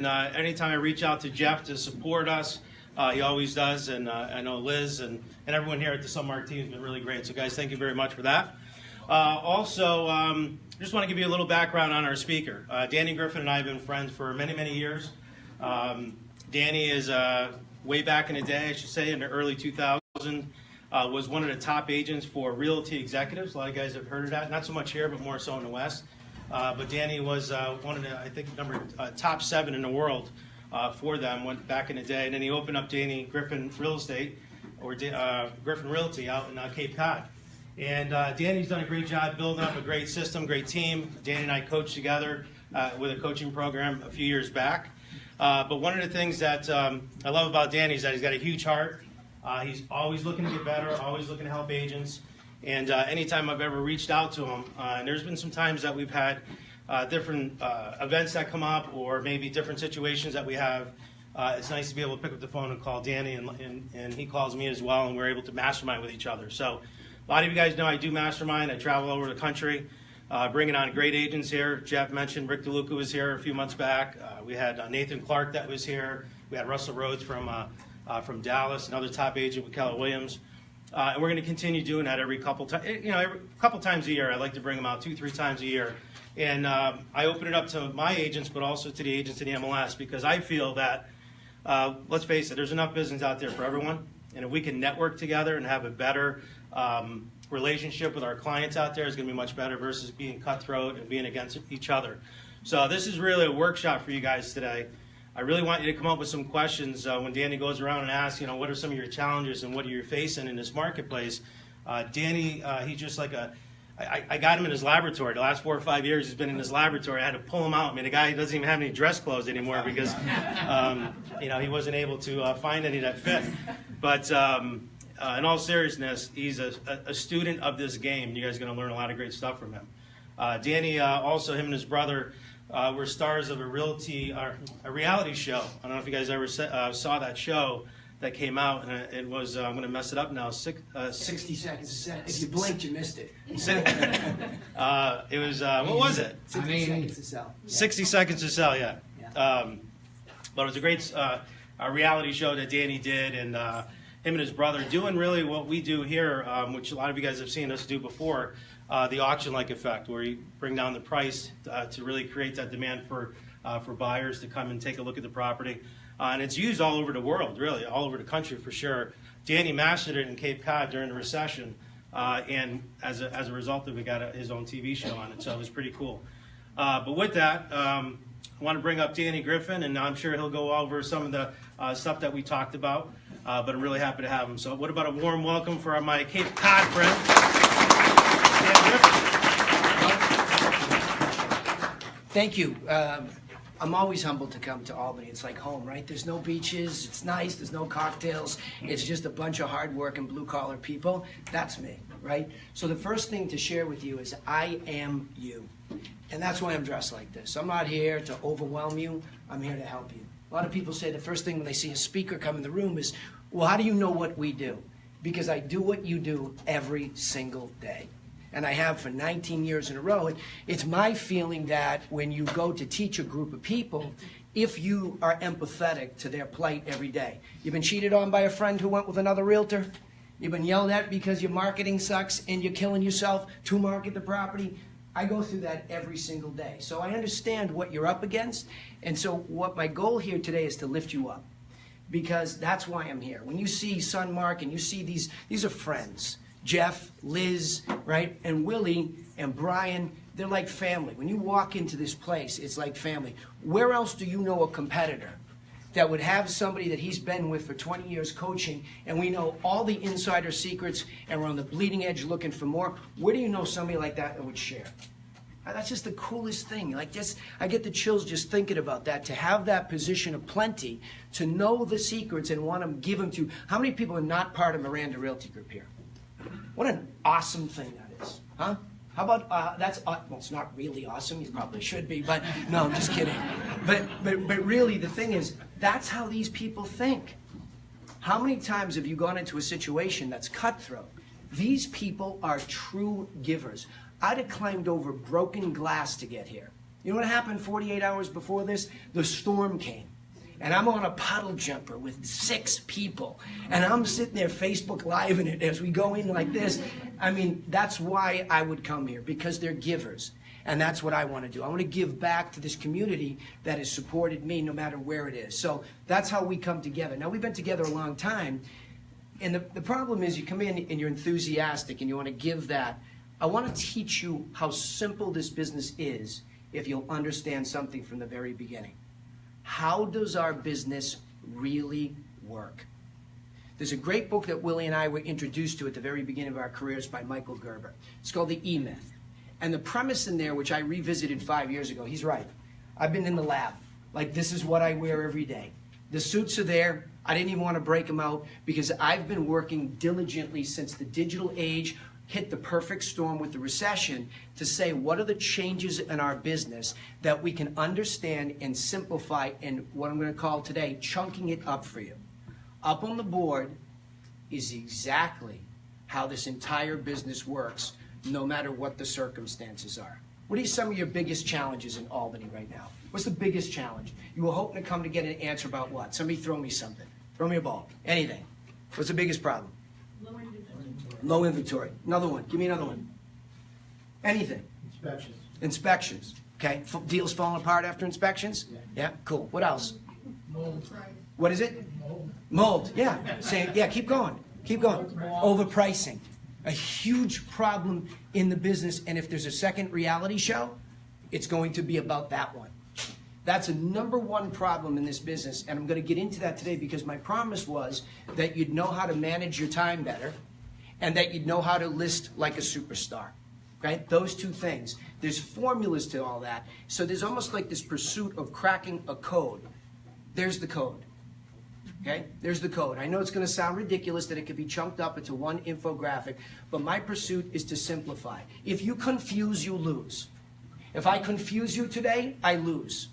Anytime I reach out to Jeff to support us, he always does, and I know Liz and everyone here at the Sunmark team has been really great. So guys, thank you very much for that. Also, just want to give you a little background on our speaker. Danny Griffin and I have been friends for many, many years. Danny is way back in the day, I should say, in the early 2000s, was one of the top agents for realty executives. A lot of guys have heard of that. Not so much here, but more so in the West. But Danny was one of the, I think, top 7 in the world for them went back in the day. And then he opened up Danny Griffin Real Estate, or Griffin Realty out in Cape Cod. And Danny's done a great job building up a great system, great team. Danny and I coached together with a coaching program a few years back. But one of the things that I love about Danny is that he's got a huge heart. He's always looking to get better, always looking to help agents. And anytime I've ever reached out to him, and there's been some times that we've had different events that come up, or maybe different situations that we have, it's nice to be able to pick up the phone and call Danny, and he calls me as well, and we're able to mastermind with each other. So a lot of you guys know I do mastermind. I travel all over the country, bringing on great agents here. Jeff mentioned Rick DeLuca was here a few months back. We had Nathan Clark that was here. We had Russell Rhodes from Dallas, another top agent with Keller Williams. And we're going to continue doing that every couple times. Every couple times a year. I like to bring them out 2-3 times a year. And I open it up to my agents, but also to the agents in the MLS, because I feel that, let's face it, there's enough business out there for everyone. And if we can network together and have a better relationship with our clients out there, it's going to be much better versus being cutthroat and being against each other. So this is really a workshop for you guys today. I really want you to come up with some questions when Danny goes around and asks, what are some of your challenges and what are you facing in this marketplace. Danny, he's just like I got him in his laboratory. The last 4 or 5 years he's been in his laboratory. I had to pull him out. I mean, the guy doesn't even have any dress clothes anymore because, he wasn't able to find any that fit. But in all seriousness, he's a student of this game. You guys are going to learn a lot of great stuff from him. Danny, also him and his brother, were stars of a reality show. I don't know if you guys ever saw that show that came out, and it was, I'm going to mess it up now, 60 seconds a set. If you blinked, you missed it. It was, what was it? 60 seconds to sell. Yeah. 60 seconds to sell, yeah. But it was a great reality show that Danny did, and him and his brother doing really what we do here, which a lot of you guys have seen us do before, the auction-like effect, where you bring down the price to really create that demand for buyers to come and take a look at the property. And it's used all over the world, really, all over the country for sure. Danny mastered it in Cape Cod during the recession, and as a result of it, got his own TV show on it, so it was pretty cool. But with that, I want to bring up Danny Griffin, and I'm sure he'll go over some of the stuff that we talked about, but I'm really happy to have him. So what about a warm welcome for my Cape Cod friend? Thank you. I'm always humbled to come to Albany. It's like home, right? There's no beaches. It's nice. There's no cocktails. It's just a bunch of hard-working, blue-collar people. That's me, right? So the first thing to share with you is I am you. And that's why I'm dressed like this. I'm not here to overwhelm you. I'm here to help you. A lot of people say the first thing when they see a speaker come in the room is, well, how do you know what we do? Because I do what you do every single day. And I have for 19 years in a row. And it's my feeling that when you go to teach a group of people, if you are empathetic to their plight every day. You've been cheated on by a friend who went with another realtor. You've been yelled at because your marketing sucks and you're killing yourself to market the property. I go through that every single day. So I understand what you're up against. And so what my goal here today is to lift you up. Because that's why I'm here. When you see Sunmark and you see these are friends. Jeff, Liz, right, and Willie and Brian, they're like family. When you walk into this place, it's like family. Where else do you know a competitor that would have somebody that he's been with for 20 years coaching, and we know all the insider secrets, and we're on the bleeding edge looking for more? Where do you know somebody like that would share? That's just the coolest thing. Like, just, I get the chills just thinking about that, to have that position of plenty, to know the secrets and want to give them to. How many people are not part of Miranda Realty Group here? What an awesome thing that is, huh? How about, well, it's not really awesome, you probably should be, but no, I'm just kidding. But really, the thing is, that's how these people think. How many times have you gone into a situation that's cutthroat? These people are true givers. I'd have climbed over broken glass to get here. You know what happened 48 hours before this? The storm came. And I'm on a puddle jumper with 6 people. And I'm sitting there Facebook Living it as we go in like this. I mean, that's why I would come here, because they're givers. And that's what I want to do. I want to give back to this community that has supported me no matter where it is. So that's how we come together. Now, we've been together a long time. And the problem is you come in and you're enthusiastic and you want to give that. I want to teach you how simple this business is if you'll understand something from the very beginning. How does our business really work? There's a great book that Willie and I were introduced to at the very beginning of our careers by Michael Gerber. It's called The E-Myth. And the premise in there, which I revisited 5 years ago, he's right. I've been in the lab. Like, this is what I wear every day. The suits are there. I didn't even want to break them out because I've been working diligently since the digital age hit the perfect storm with the recession to say what are the changes in our business that we can understand and simplify in what I'm going to call today chunking it up for you. Up on the board is exactly how this entire business works, no matter what the circumstances are. What are some of your biggest challenges in Albany right now? What's the biggest challenge? You were hoping to come to get an answer about what? Somebody throw me something. Throw me a ball. Anything. What's the biggest problem? Low inventory. Another one. Give me another one. Anything. Inspections. Inspections. Okay. Deals falling apart after inspections? Yeah. Cool. What else? Mold. What is it? Mold. Mold. Yeah. Say, yeah, keep going. Keep going. Overpricing. A huge problem in the business, and if there's a second reality show, it's going to be about that one. That's a #1 problem in this business, and I'm going to get into that today because my promise was that you'd know how to manage your time better and that you'd know how to list like a superstar. Right? Those two things. There's formulas to all that. So there's almost like this pursuit of cracking a code. There's the code. Okay? There's the code. I know it's going to sound ridiculous that it could be chunked up into one infographic, but my pursuit is to simplify. If you confuse, you lose. If I confuse you today, I lose.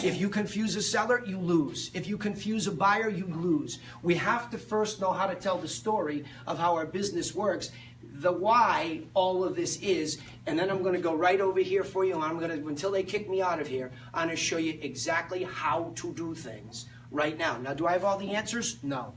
If you confuse a seller, you lose. If you confuse a buyer, you lose. We have to first know how to tell the story of how our business works, the why all of this is, and then I'm going to go right over here for you, and I'm going to, until they kick me out of here, I'm going to show you exactly how to do things right now. Now, do I have all the answers? No.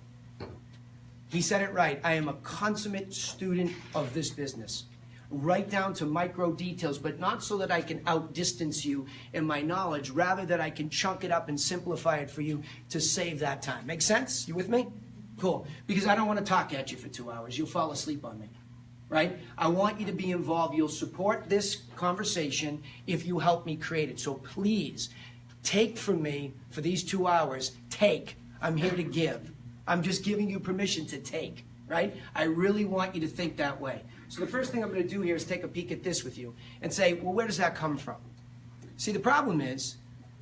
He said it right. I am a consummate student of this business, right down to micro details, but not so that I can outdistance you in my knowledge, rather that I can chunk it up and simplify it for you to save that time. Make sense? You with me? Cool. Because I don't want to talk at you for 2 hours. You'll fall asleep on me. Right? I want you to be involved. You'll support this conversation if you help me create it. So please, take from me for these 2 hours. Take. I'm here to give. I'm just giving you permission to take. Right? I really want you to think that way. So the first thing I'm going to do here is take a peek at this with you and say, well, where does that come from? See, the problem is,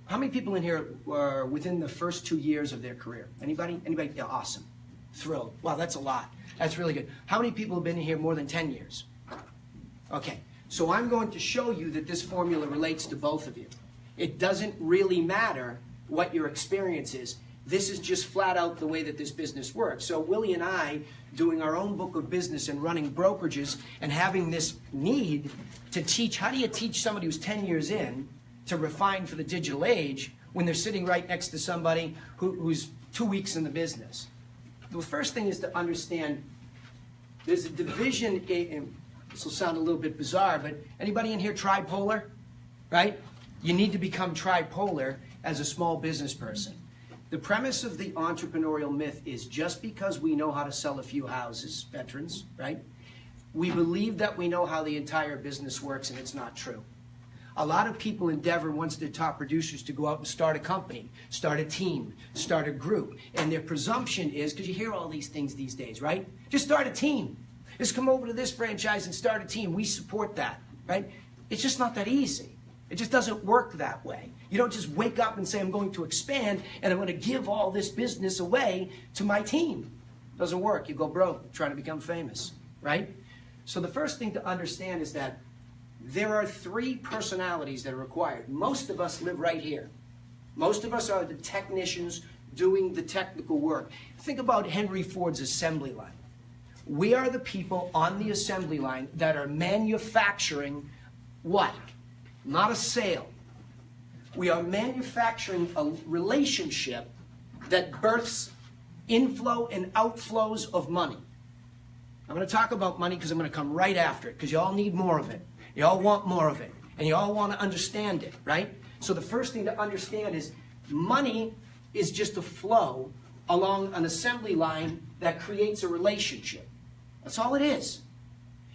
how many people in here were within the first 2 years of their career? Anybody? Anybody? Yeah, awesome. Thrilled. Wow, that's a lot. That's really good. How many people have been here more than 10 years? Okay, so I'm going to show you that this formula relates to both of you. It doesn't really matter what your experience is. This is just flat out the way that this business works. So Willie and I, doing our own book of business and running brokerages and having this need to teach, how do you teach somebody who's 10 years in to refine for the digital age when they're sitting right next to somebody who's 2 weeks in the business? The first thing is to understand there's a division, and this will sound a little bit bizarre, but anybody in here tripolar, right? You need to become tripolar as a small business person. The premise of the entrepreneurial myth is just because we know how to sell a few houses, veterans, right? We believe that we know how the entire business works, and it's not true. A lot of people endeavor, once they're top producers, to go out and start a company, start a team, start a group. And their presumption is, because you hear all these things these days, right? Just start a team. Just come over to this franchise and start a team. We support that, right? It's just not that easy. It just doesn't work that way. You don't just wake up and say, I'm going to expand and I'm going to give all this business away to my team. It doesn't work. You go broke trying to become famous, right? So the first thing to understand is that there are 3 personalities that are required. Most of us live right here. Most of us are the technicians doing the technical work. Think about Henry Ford's assembly line. We are the people on the assembly line that are manufacturing what? Not a sale, We are manufacturing a relationship that births inflow and outflows of money. I'm going to talk about money because I'm going to come right after it, because you all need more of it. You all want more of it. And you all want to understand it, right? So the first thing to understand is money is just a flow along an assembly line that creates a relationship. That's all it is.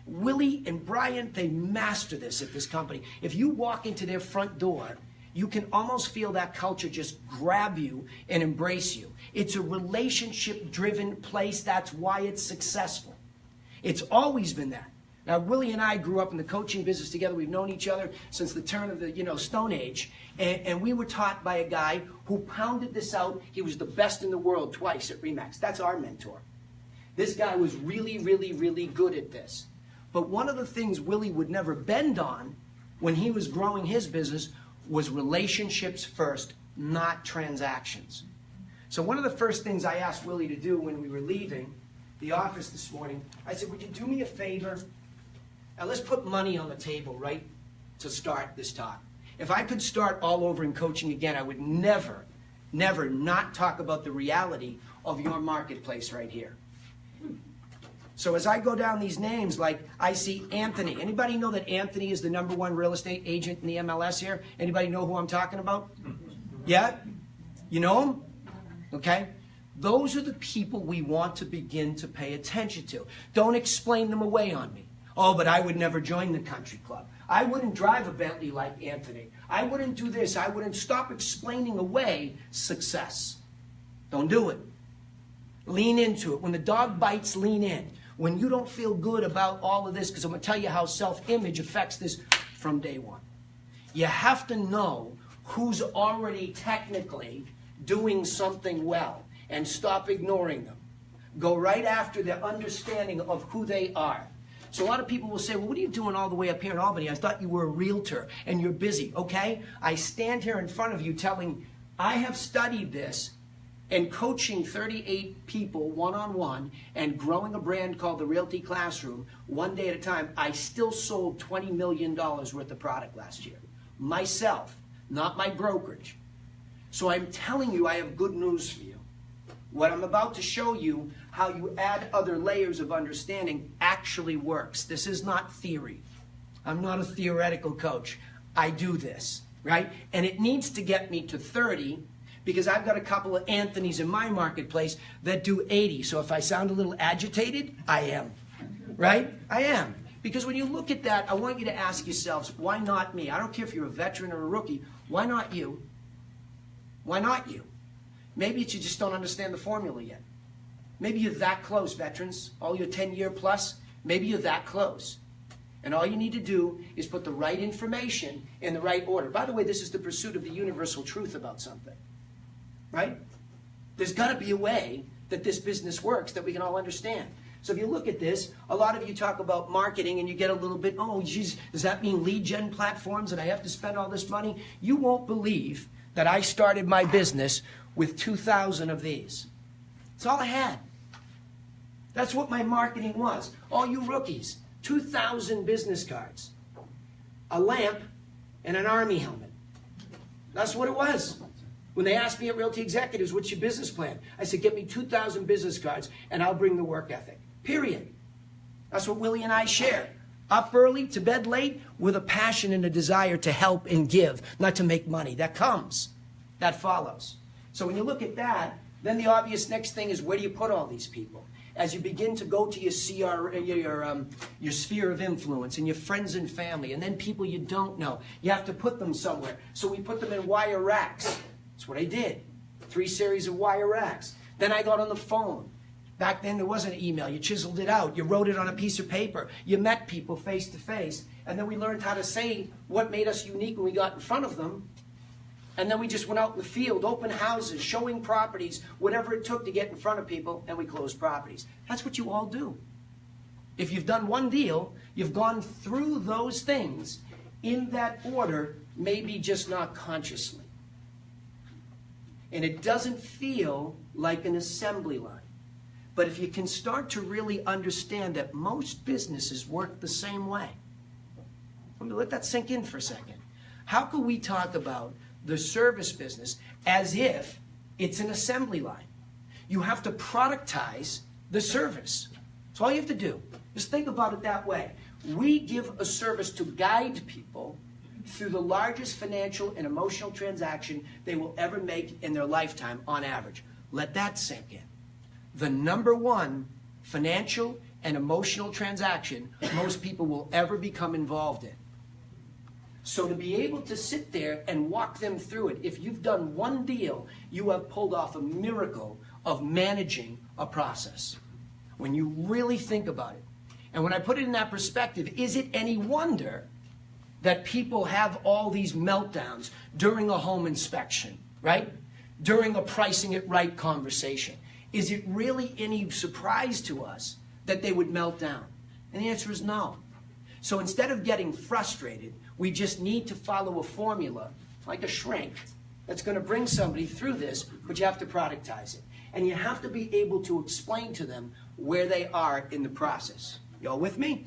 Willie and Brian, they master this at this company. If you walk into their front door, you can almost feel that culture just grab you and embrace you. It's a relationship-driven place. That's why it's successful. It's always been that. Now, Willie and I grew up in the coaching business together. We've known each other since the turn of the Stone Age. And we were taught by a guy who pounded this out. He was the best in the world twice at RE/MAX. That's our mentor. This guy was really, really, really good at this. But one of the things Willie would never bend on when he was growing his business was relationships first, not transactions. So one of the first things I asked Willie to do when we were leaving the office this morning, I said, would you do me a favor? And let's put money on the table, right, to start this talk. If I could start all over in coaching again, I would never, never not talk about the reality of your marketplace right here. So as I go down these names, like I see Anthony. Anybody know that Anthony is the #1 real estate agent in the MLS here? Anybody know who I'm talking about? Yeah? You know him? Okay. Those are the people we want to begin to pay attention to. Don't explain them away on me. Oh, but I would never join the country club. I wouldn't drive a Bentley like Anthony. I wouldn't do this. I wouldn't. Stop explaining away success. Don't do it. Lean into it. When the dog bites, lean in. When you don't feel good about all of this, because I'm going to tell you how self-image affects this from day one. You have to know who's already technically doing something well and stop ignoring them. Go right after their understanding of who they are. So a lot of people will say, well, what are you doing all the way up here in Albany? I thought you were a realtor and you're busy. Okay, I stand here in front of you telling, I have studied this and coaching 38 people one-on-one and growing a brand called the Realty Classroom one day at a time. I still sold $20 million worth of product last year. Myself, not my brokerage. So I'm telling you, I have good news for you. What I'm about to show you, how you add other layers of understanding, actually works. This is not theory. I'm not a theoretical coach. I do this, right? And it needs to get me to 30 because I've got a couple of Anthonys in my marketplace that do 80. So if I sound a little agitated, I am, right? I am. Because when you look at that, I want you to ask yourselves, why not me? I don't care if you're a veteran or a rookie. Why not you? Why not you? Maybe it's you just don't understand the formula yet. Maybe you're that close, veterans, all your 10-year plus. Maybe you're that close. And all you need to do is put the right information in the right order. By the way, this is the pursuit of the universal truth about something, right? There's got to be a way that this business works that we can all understand. So if you look at this, a lot of you talk about marketing and you get a little bit, oh, geez, does that mean lead gen platforms and I have to spend all this money? You won't believe that I started my business with 2,000 of these. That's all I had. That's what my marketing was. All you rookies, 2,000 business cards, a lamp, and an army helmet. That's what it was. When they asked me at Realty Executives, what's your business plan? I said, get me 2,000 business cards and I'll bring the work ethic. Period. That's what Willie and I share. Up early, to bed late, with a passion and a desire to help and give, not to make money. That comes. That follows. So when you look at that, then the obvious next thing is, where do you put all these people? As you begin to go to your sphere of influence and your friends and family, and then people you don't know, you have to put them somewhere. So we put them in wire racks. That's what I did. 3 series of wire racks. Then I got on the phone. Back then there wasn't email. You chiseled it out. You wrote it on a piece of paper. You met people face to face. And then we learned how to say what made us unique when we got in front of them. And then we just went out in the field, open houses, showing properties, whatever it took to get in front of people, and we closed properties. That's what you all do. If you've done one deal, you've gone through those things in that order, maybe just not consciously. And it doesn't feel like an assembly line. But if you can start to really understand that most businesses work the same way. Let that sink in for a second. How can we talk about the service business as if it's an assembly line. You have to productize the service. So all you have to do is think about it that way. We give a service to guide people through the largest financial and emotional transaction they will ever make in their lifetime on average. Let that sink in. The number one financial and emotional transaction most people will ever become involved in. So to be able to sit there and walk them through it, if you've done one deal, you have pulled off a miracle of managing a process. When you really think about it. And when I put it in that perspective, is it any wonder that people have all these meltdowns during a home inspection, right? During a pricing it right conversation? Is it really any surprise to us that they would melt down? And the answer is no. So instead of getting frustrated, we just need to follow a formula, like a shrink, that's going to bring somebody through this, but you have to productize it. And you have to be able to explain to them where they are in the process. Y'all with me?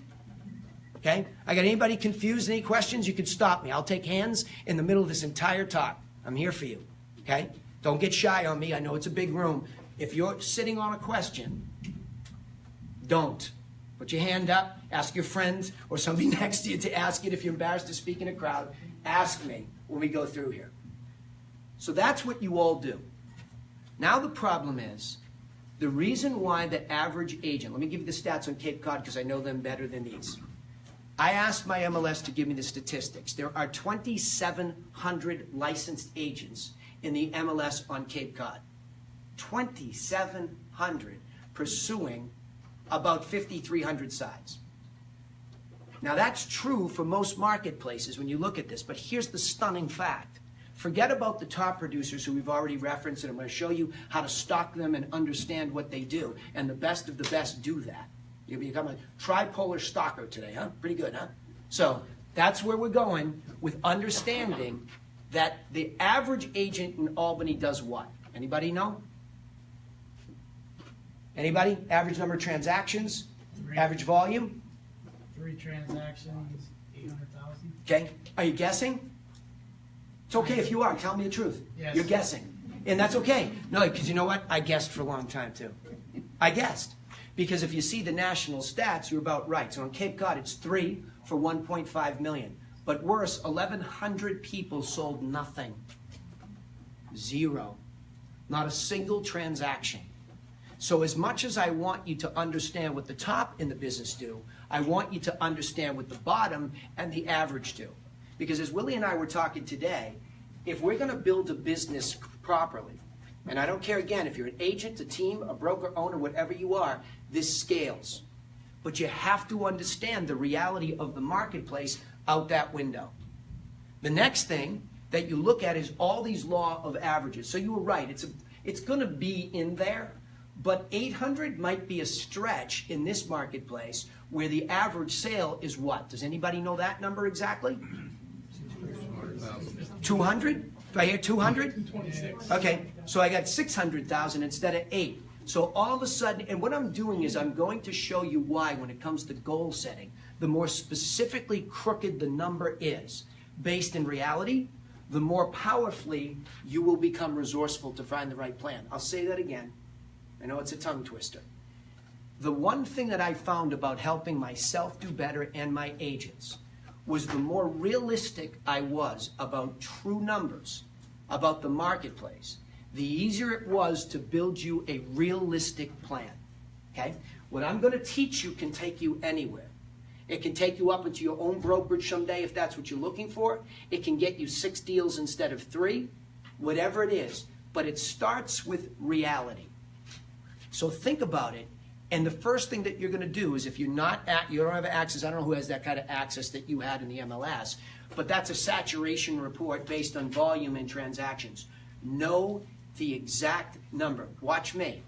Okay? I got anybody confused? Any questions? You can stop me. I'll take hands in the middle of this entire talk. I'm here for you. Okay? Don't get shy on me. I know it's a big room. If you're sitting on a question, don't. Put your hand up. Ask your friends or somebody next to you to ask it. If you're embarrassed to speak in a crowd, ask me when we go through here. So that's what you all do. Now the problem is, the reason why the average agent, let me give you the stats on Cape Cod because I know them better than these. I asked my MLS to give me the statistics. There are 2,700 licensed agents in the MLS on Cape Cod. 2,700 pursuing about 5,300 sides. Now that's true for most marketplaces when you look at this, but here's the stunning fact. Forget about the top producers who we've already referenced, and I'm going to show you how to stock them and understand what they do. And the best of the best do that. You become a tripolar stalker today, huh? Pretty good, huh? So that's where we're going with understanding that the average agent in Albany does what? Anybody know? Anybody? Average number of transactions? Average volume? 3 transactions, 800,000. Okay. Are you guessing? It's okay if you are. Tell me the truth. Yes. You're guessing. And that's okay. No, because you know what? I guessed for a long time, too. I guessed. Because if you see the national stats, you're about right. So on Cape Cod, it's 3 for 1.5 million. But worse, 1,100 people sold nothing. 0. Not a single transaction. So as much as I want you to understand what the top in the business do, I want you to understand what the bottom and the average do. Because as Willie and I were talking today, if we're going to build a business properly, and I don't care again if you're an agent, a team, a broker, owner, whatever you are, this scales. But you have to understand the reality of the marketplace out that window. The next thing that you look at is all these law of averages. So you were right, it's going to be in there, but 800 might be a stretch in this marketplace where the average sale is what? Does anybody know that number exactly? 200? Do I hear 200? 26. Okay, so I got 600,000 instead of 8. So all of a sudden, and what I'm doing is I'm going to show you why when it comes to goal setting, the more specifically crooked the number is, based in reality, the more powerfully you will become resourceful to find the right plan. I'll say that again. I know it's a tongue twister. The one thing that I found about helping myself do better and my agents was the more realistic I was about true numbers, about the marketplace, the easier it was to build you a realistic plan. Okay? What I'm going to teach you can take you anywhere. It can take you up into your own brokerage someday if that's what you're looking for. It can get you 6 deals instead of 3, whatever it is. But it starts with reality. So think about it. And the first thing that you're going to do is if you don't have access, I don't know who has that kind of access that you had in the MLS, but that's a saturation report based on volume and transactions. Know the exact number. Watch me.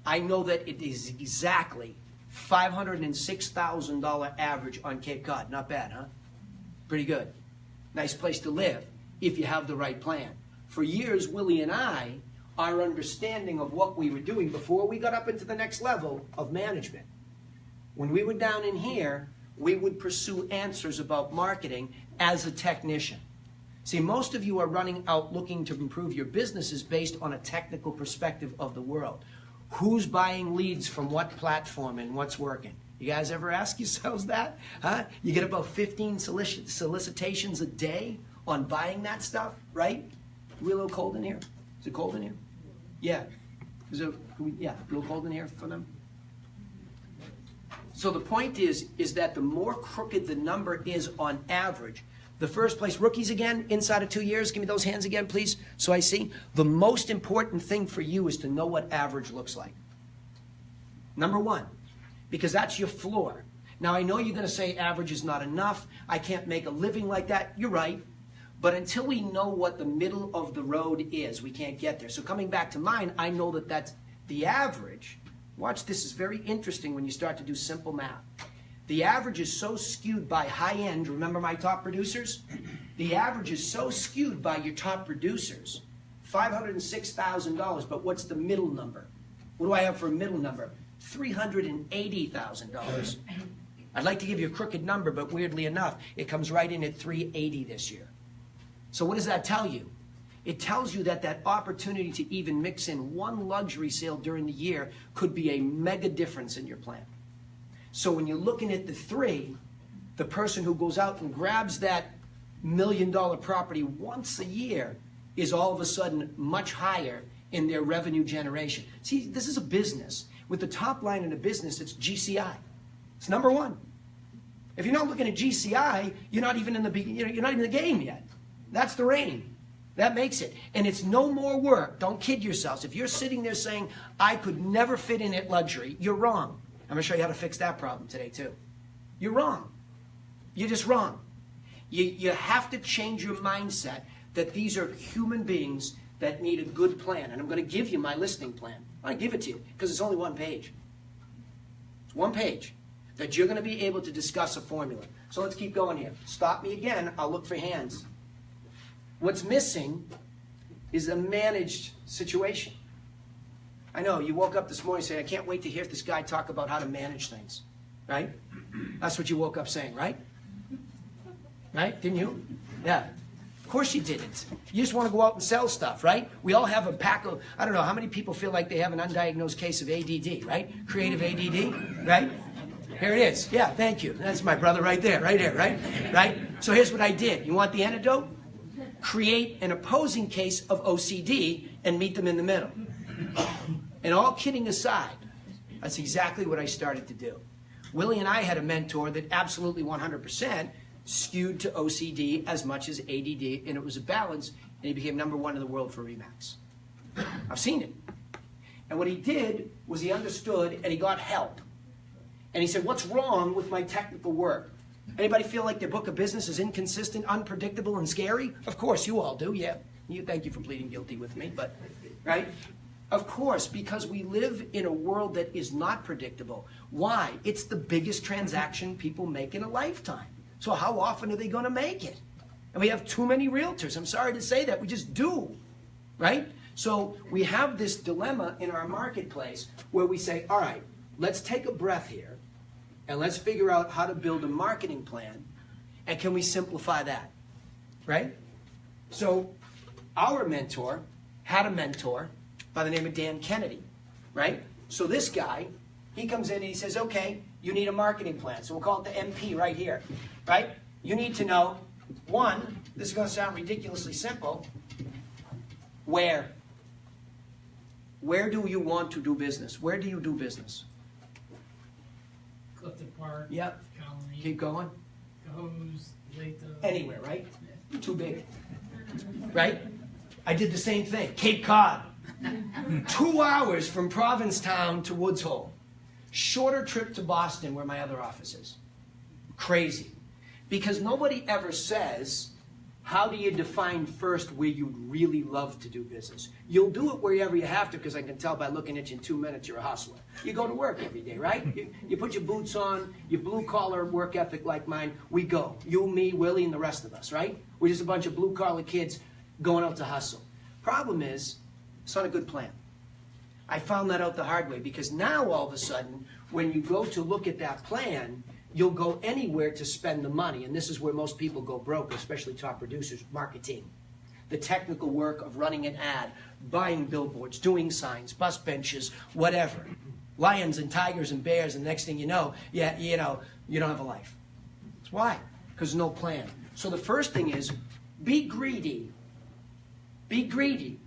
I know that it is exactly $506,000 average on Cape Cod. Not bad, huh? Pretty good. Nice place to live if you have the right plan. For years, Willie and I, our understanding of what we were doing before we got up into the next level of management. When we were down in here, we would pursue answers about marketing as a technician. See, most of you are running out looking to improve your businesses based on a technical perspective of the world. Who's buying leads from what platform and what's working? You guys ever ask yourselves that? Huh? You get about 15 solicitations a day on buying that stuff, right? Are we a little cold in here? Is it cold in here? Yeah. Yeah, a little cold in here for them? So the point is that the more crooked the number is on average, the first place, rookies again, inside of 2 years, give me those hands again, please, so I see. The most important thing for you is to know what average looks like. Number one, because that's your floor. Now, I know you're going to say average is not enough. I can't make a living like that. You're right. But until we know what the middle of the road is, we can't get there. So coming back to mine, I know that that's the average. Watch, this is very interesting when you start to do simple math. The average is so skewed by high end. Remember my top producers? The average is so skewed by your top producers. $506,000, but what's the middle number? What do I have for a middle number? $380,000. I'd like to give you a crooked number, but weirdly enough, it comes right in at $380,000 this year. So what does that tell you? It tells you that that opportunity to even mix in one luxury sale during the year could be a mega difference in your plan. So when you're looking at the three, the person who goes out and grabs that $1 million property once a year is all of a sudden much higher in their revenue generation. See, this is a business. With the top line in a business, it's GCI. It's number one. If you're not looking at GCI, you're not even in the game yet. That's the rain. That makes it. And it's no more work. Don't kid yourselves. If you're sitting there saying, I could never fit in at luxury, you're wrong. I'm going to show you how to fix that problem today, too. You're wrong. You're just wrong. You have to change your mindset that these are human beings that need a good plan. And I'm going to give you my listing plan. I give it to you because it's only one page. It's one page that you're going to be able to discuss a formula. So let's keep going here. Stop me again. I'll look for hands. What's missing is a managed situation. I know, you woke up this morning saying, I can't wait to hear this guy talk about how to manage things, right? That's what you woke up saying, right? Right? Didn't you? Yeah. Of course you didn't. You just want to go out and sell stuff, right? We all have a pack of, I don't know, how many people feel like they have an undiagnosed case of ADD, right? Creative ADD, right? Here it is. Yeah, thank you. That's my brother right there, right? Right? So here's what I did. You want the antidote? Create an opposing case of OCD and meet them in the middle. And all kidding aside, that's exactly what I started to do. Willie and I had a mentor that absolutely 100% skewed to OCD as much as ADD, and it was a balance, and he became #1 in the world for Remax. I've seen it. And what he did was he understood, and he got help. And he said, what's wrong with my technical work? Anybody feel like their book of business is inconsistent, unpredictable, and scary? Of course, you all do, yeah. Thank you for pleading guilty with me, but, right? Of course, because we live in a world that is not predictable. Why? It's the biggest transaction people make in a lifetime. So how often are they going to make it? And we have too many realtors. I'm sorry to say that. We just do, right? So we have this dilemma in our marketplace where we say, all right, let's take a breath here and let's figure out how to build a marketing plan. And can we simplify that, right? So our mentor had a mentor by the name of Dan Kennedy, right? So this guy, he comes in and he says, okay, you need a marketing plan. So we'll call it the MP right here, right? You need to know, one, this is going to sound ridiculously simple, where? Where do you want to do business? Where do you do business? Clifton Park. Yep. Colony. Keep going. Cohoes, Latham. Anywhere, right? Too big, right? I did the same thing. Cape Cod. 2 hours from Provincetown to Woods Hole. Shorter trip to Boston where my other office is. Crazy. Because nobody ever says, how do you define first where you'd really love to do business? You'll do it wherever you have to, because I can tell by looking at you in 2 minutes you're a hustler. You go to work every day, right? You put your boots on, your blue-collar work ethic like mine, we go. You, me, Willie, and the rest of us, right? We're just a bunch of blue-collar kids going out to hustle. Problem is, it's not a good plan. I found that out the hard way, because now all of a sudden, when you go to look at that plan, you'll go anywhere to spend the money. And this is where most people go broke, especially top producers: marketing. The technical work of running an ad, buying billboards, doing signs, bus benches, whatever. Lions and tigers and bears, and the next thing you know, you don't have a life. That's why. Because there's no plan. So the first thing is, be greedy. Be greedy.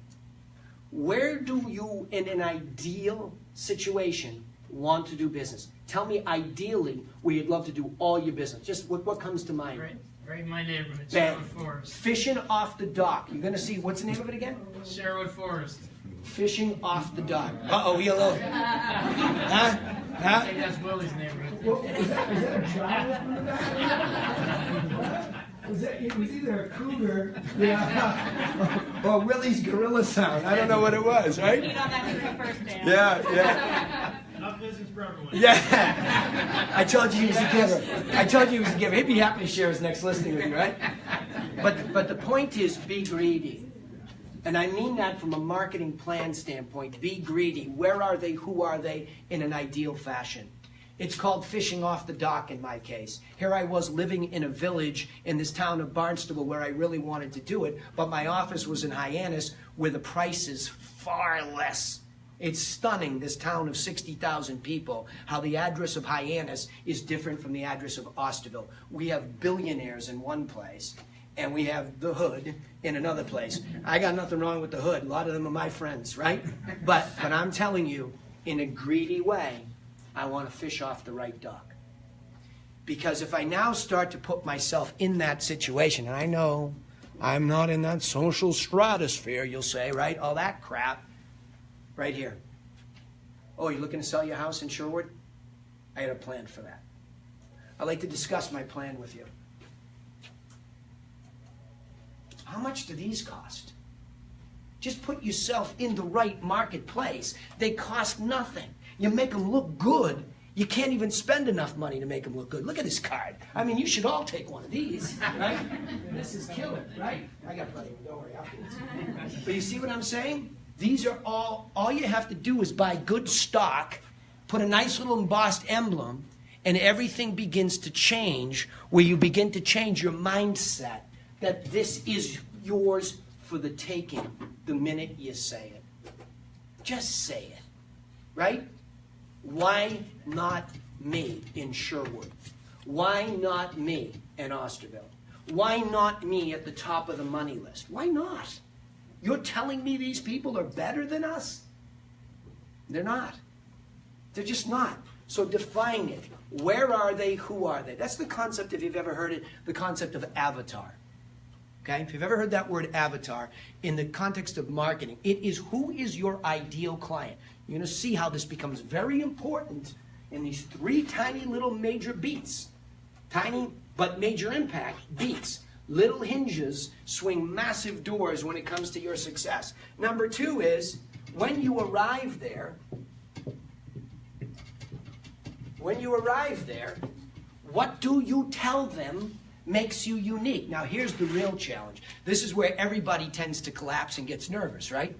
Where do you, in an ideal situation, want to do business? Tell me ideally where you'd love to do all your business. Just what comes to mind? Right in my neighborhood, Bad. Sherwood Forest. Fishing off the dock. You're going to see, what's the name of it again? Sherwood Forest. Fishing off the dock. Uh-oh, we a little... Huh? I think that's Willie's neighborhood. Is that a trial? It was either a cougar, or Willie's Gorilla Sound. I don't know what it was, right? You know, that's the first band. Yeah. Enough business for everyone. Yeah. I told you he was a giver. He'd be happy to share his next listing with you, right? But the point is, be greedy. And I mean that from a marketing plan standpoint. Be greedy. Where are they? Who are they? In an ideal fashion. It's called fishing off the dock in my case. Here I was living in a village in this town of Barnstable where I really wanted to do it, but my office was in Hyannis where the price is far less. It's stunning, this town of 60,000 people, how the address of Hyannis is different from the address of Osterville. We have billionaires in one place, and we have the hood in another place. I got nothing wrong with the hood. A lot of them are my friends, right? But I'm telling you, in a greedy way, I want to fish off the right dock. Because if I now start to put myself in that situation, and I know I'm not in that social stratosphere, you'll say, right? All that crap. Right here. Oh, you're looking to sell your house in Sherwood? I had a plan for that. I'd like to discuss my plan with you. How much do these cost? Just put yourself in the right marketplace. They cost nothing. You make them look good. You can't even spend enough money to make them look good. Look at this card. I mean, you should all take one of these, right? This is killer, right? I got plenty, don't worry, I'll get it. But you see what I'm saying? These are all you have to do is buy good stock, put a nice little embossed emblem, and everything begins to change, where you begin to change your mindset that this is yours for the taking the minute you say it. Just say it, right? Why not me in Sherwood? Why not me in Osterville? Why not me at the top of the money list? Why not? You're telling me these people are better than us? They're not. They're just not. So define it. Where are they? Who are they? That's the concept, if you've ever heard it, the concept of avatar. Okay? If you've ever heard that word avatar in the context of marketing, it is who is your ideal client. You're going to see how this becomes very important in these three tiny little major beats. Tiny but major impact beats. Little hinges swing massive doors when it comes to your success. Number two is, when you arrive there, what do you tell them makes you unique? Now here's the real challenge. This is where everybody tends to collapse and gets nervous, right?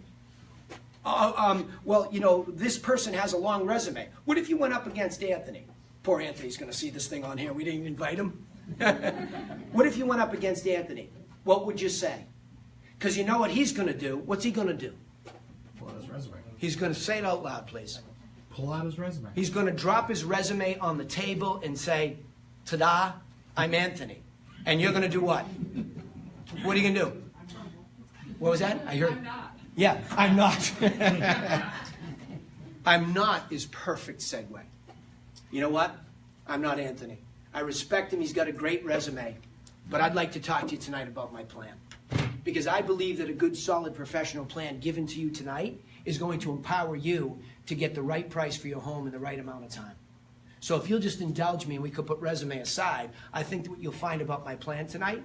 Well, you know, this person has a long resume. What if you went up against Anthony? Poor Anthony's going to see this thing on here. We didn't invite him. What if you went up against Anthony? What would you say? Because you know what he's going to do. What's he going to do? Pull out his resume. He's going to say it out loud, please. Pull out his resume. He's going to drop his resume on the table and say, ta-da, I'm Anthony. And you're going to do what? What are you going to do? What was that? I heard. I'm not. Yeah, I'm not. I'm not is perfect segue. You know what? I'm not Anthony. I respect him. He's got a great resume. But I'd like to talk to you tonight about my plan. Because I believe that a good, solid, professional plan given to you tonight is going to empower you to get the right price for your home in the right amount of time. So if you'll just indulge me and we could put resume aside, I think that what you'll find about my plan tonight,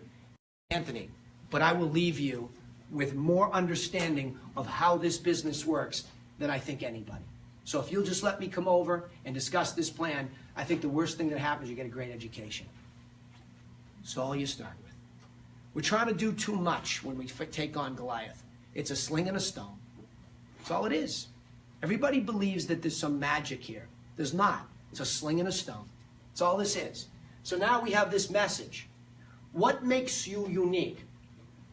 Anthony, but I will leave you with more understanding of how this business works than I think anybody. So if you'll just let me come over and discuss this plan, I think the worst thing that happens is you get a great education. That's all you start with. We're trying to do too much when we take on Goliath. It's a sling and a stone. That's all it is. Everybody believes that there's some magic here. There's not. It's a sling and a stone. That's all this is. So now we have this message. What makes you unique?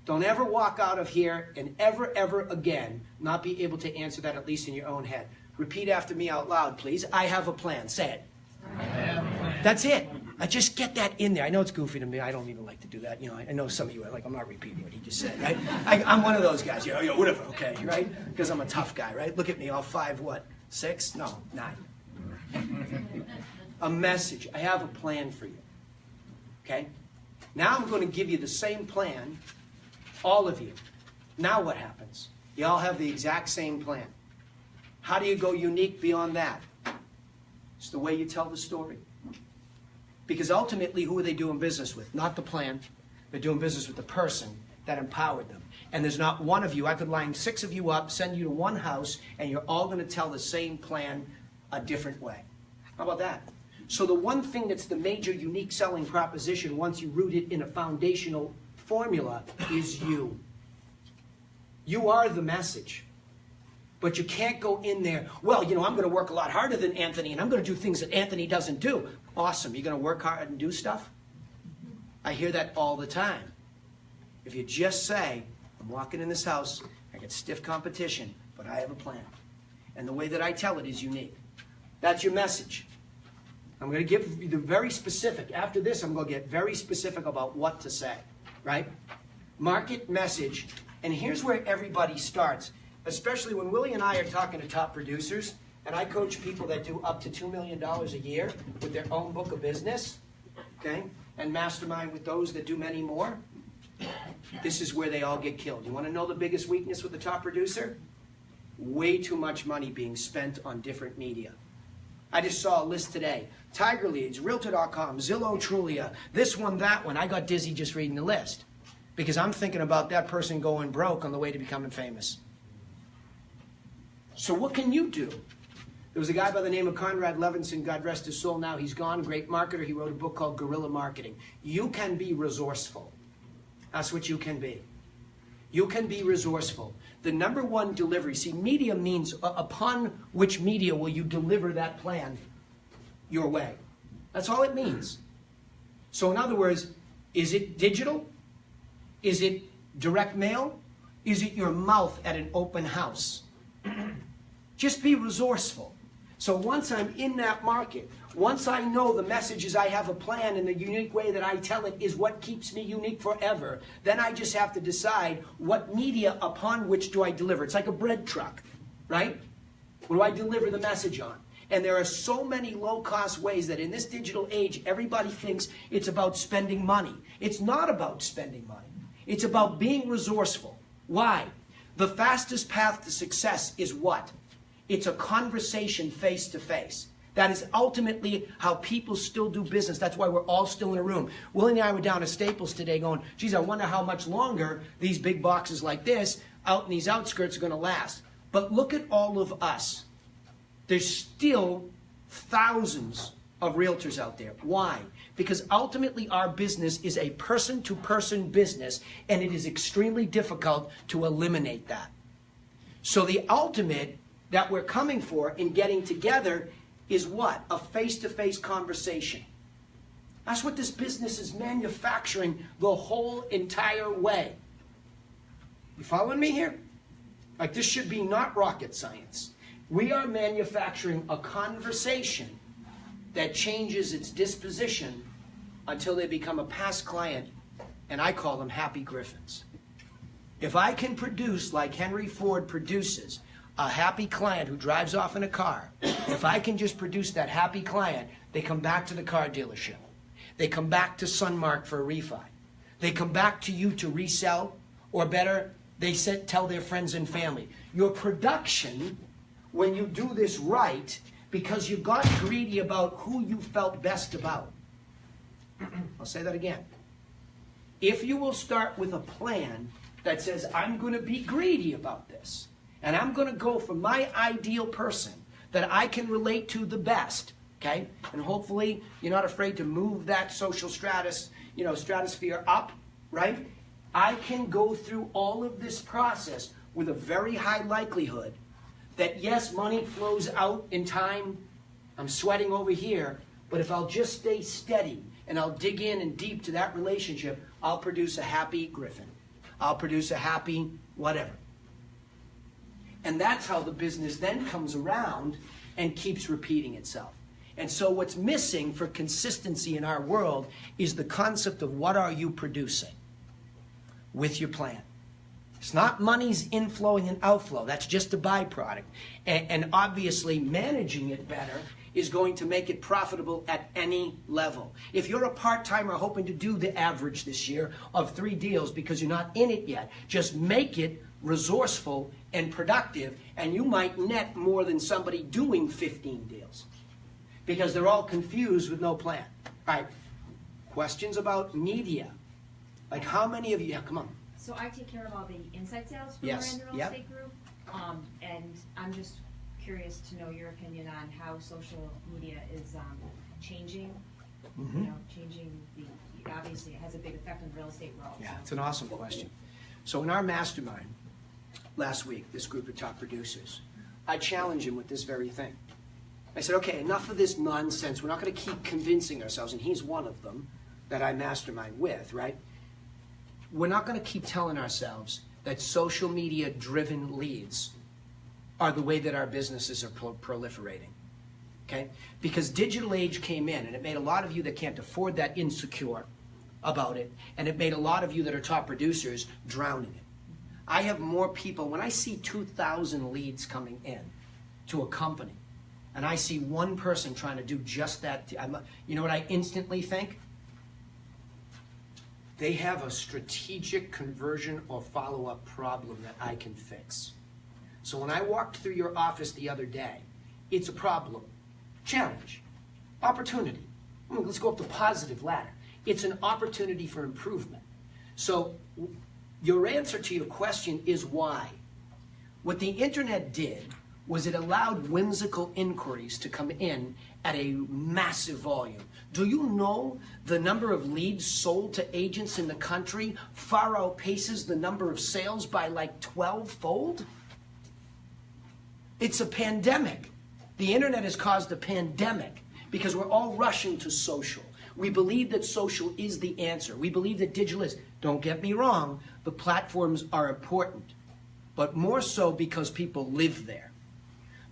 Don't ever walk out of here and ever again not be able to answer that, at least in your own head. Repeat after me out loud, please. I have a plan. Say it. I have a plan. That's it. I just get that in there. I know it's goofy to me. I don't even like to do that. You know, I know some of you are like, I'm not repeating what he just said, right? I'm one of those guys. You know, whatever, okay, right? Because I'm a tough guy, right? Look at me, all 5'6"? No, 9. A message. I have a plan for you. Okay? Now I'm going to give you the same plan, all of you. Now what happens? You all have the exact same plan. How do you go unique beyond that? It's the way you tell the story. Because ultimately, who are they doing business with? Not the plan. They're doing business with the person that empowered them. And there's not one of you. I could line 6 of you up, send you to one house, and you're all going to tell the same plan a different way. How about that? So the one thing that's the major unique selling proposition, once you root it in a foundational formula, is you. You are the message. But you can't go in there, well, you know, I'm going to work a lot harder than Anthony, and I'm going to do things that Anthony doesn't do. Awesome. You're going to work hard and do stuff? I hear that all the time. If you just say, I'm walking in this house, I get stiff competition, but I have a plan. And the way that I tell it is unique. That's your message. I'm going to give you the very specific. After this, I'm going to get very specific about what to say, right? Market, message, and here's where everybody starts. Especially when Willie and I are talking to top producers, and I coach people that do up to $2 million a year with their own book of business, okay, and mastermind with those that do many more. This is where they all get killed. You want to know the biggest weakness with the top producer? Way too much money being spent on different media. I just saw a list today. Tiger Leads, Realtor.com, Zillow, Trulia, this one, that one. I got dizzy just reading the list because I'm thinking about that person going broke on the way to becoming famous. So what can you do? There was a guy by the name of Conrad Levinson, God rest his soul, now he's gone, great marketer. He wrote a book called Guerrilla Marketing. You can be resourceful. That's what you can be. You can be resourceful. The number one delivery, see, media means upon which media will you deliver that plan your way. That's all it means. So in other words, is it digital? Is it direct mail? Is it your mouth at an open house? Just be resourceful. So once I'm in that market, once I know the message is I have a plan and the unique way that I tell it is what keeps me unique forever, then I just have to decide what media upon which do I deliver. It's like a bread truck, right? What do I deliver the message on? And there are so many low-cost ways that in this digital age, everybody thinks it's about spending money. It's not about spending money. It's about being resourceful. Why? The fastest path to success is what? It's a conversation face-to-face. That is ultimately how people still do business. That's why we're all still in a room. Willie and I were down at Staples today going, geez, I wonder how much longer these big boxes like this out in these outskirts are going to last. But look at all of us. There's still thousands of realtors out there. Why? Because ultimately our business is a person-to-person business, and it is extremely difficult to eliminate that. So the ultimate that we're coming for in getting together is what? A face-to-face conversation. That's what this business is manufacturing the whole entire way. You following me here? Like, this should be not rocket science. We are manufacturing a conversation that changes its disposition until they become a past client, and I call them happy Griffins. If I can produce, like Henry Ford produces, a happy client who drives off in a car, if I can just produce that happy client, they come back to the car dealership. They come back to Sunmark for a refi. They come back to you to resell, or better, they tell their friends and family. Your production, when you do this right, because you got greedy about who you felt best about. I'll say that again. If you will start with a plan that says, I'm going to be greedy about this, and I'm going to go for my ideal person that I can relate to the best, okay? And hopefully you're not afraid to move that social stratosphere up, right? I can go through all of this process with a very high likelihood that, yes, money flows out in time. I'm sweating over here, But if I'll just stay steady and I'll dig in and deep to that relationship, I'll produce a happy Griffin. I'll produce a happy whatever. And that's how the business then comes around and keeps repeating itself. And so what's missing for consistency in our world is the concept of what are you producing with your plan. It's not money's inflowing and outflow. That's just a byproduct. And obviously managing it better is going to make it profitable at any level. If you're a part-timer hoping to do the average this year of 3 deals because you're not in it yet, just make it resourceful and productive, and you might net more than somebody doing 15 deals because they're all confused with no plan. All right, questions about media? Like how many of you, yeah, come on. So I take care of all the inside sales for Yes. Miranda Real Yep. Estate Group, and I'm just curious to know your opinion on how social media is changing. Mm-hmm. You know, changing the obviously it has a big effect on the real estate world. Yeah, so. it's an awesome question. So in our mastermind last week, this group of top producers, I challenged him with this very thing. I said, okay, enough of this nonsense. We're not going to keep convincing ourselves, and he's one of them that I mastermind with, right? We're not going to keep telling ourselves that social media driven leads are the way that our businesses are proliferating, okay? Because digital age came in, and it made a lot of you that can't afford that insecure about it, and it made a lot of you that are top producers drowning it. I have more people, when I see 2,000 leads coming in to a company, and I see one person trying to do just that, you know what I instantly think? They have a strategic conversion or follow-up problem that I can fix. So when I walked through your office the other day, it's a problem, challenge, opportunity. Let's go up the positive ladder. It's an opportunity for improvement. So your answer to your question is why. What the internet did was it allowed whimsical inquiries to come in at a massive volume. Do you know the number of leads sold to agents in the country far outpaces the number of sales by like 12-fold? It's a pandemic. The internet has caused a pandemic because we're all rushing to social. We believe that social is the answer. We believe that digital is. Don't get me wrong, the platforms are important, but more so because people live there.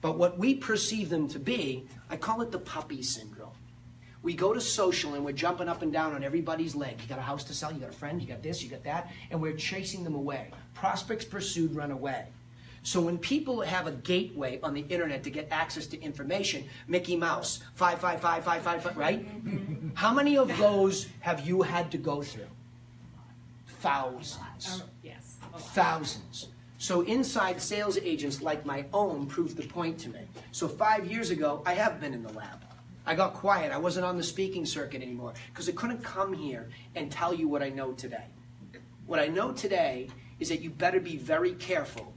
But what we perceive them to be, I call it the puppy syndrome. We go to social and we're jumping up and down on everybody's leg. You got a house to sell, you got a friend, you got this, you got that, and we're chasing them away. Prospects pursued, run away. So when people have a gateway on the internet to get access to information, Mickey Mouse, 5555555, right? How many of those have you had to go through? Thousands. Yes. Thousands. So inside sales agents like my own proved the point to me. So 5 years ago, I have been in the lab. I got quiet. I wasn't on the speaking circuit anymore because I couldn't come here and tell you what I know today. What I know today is that you better be very careful.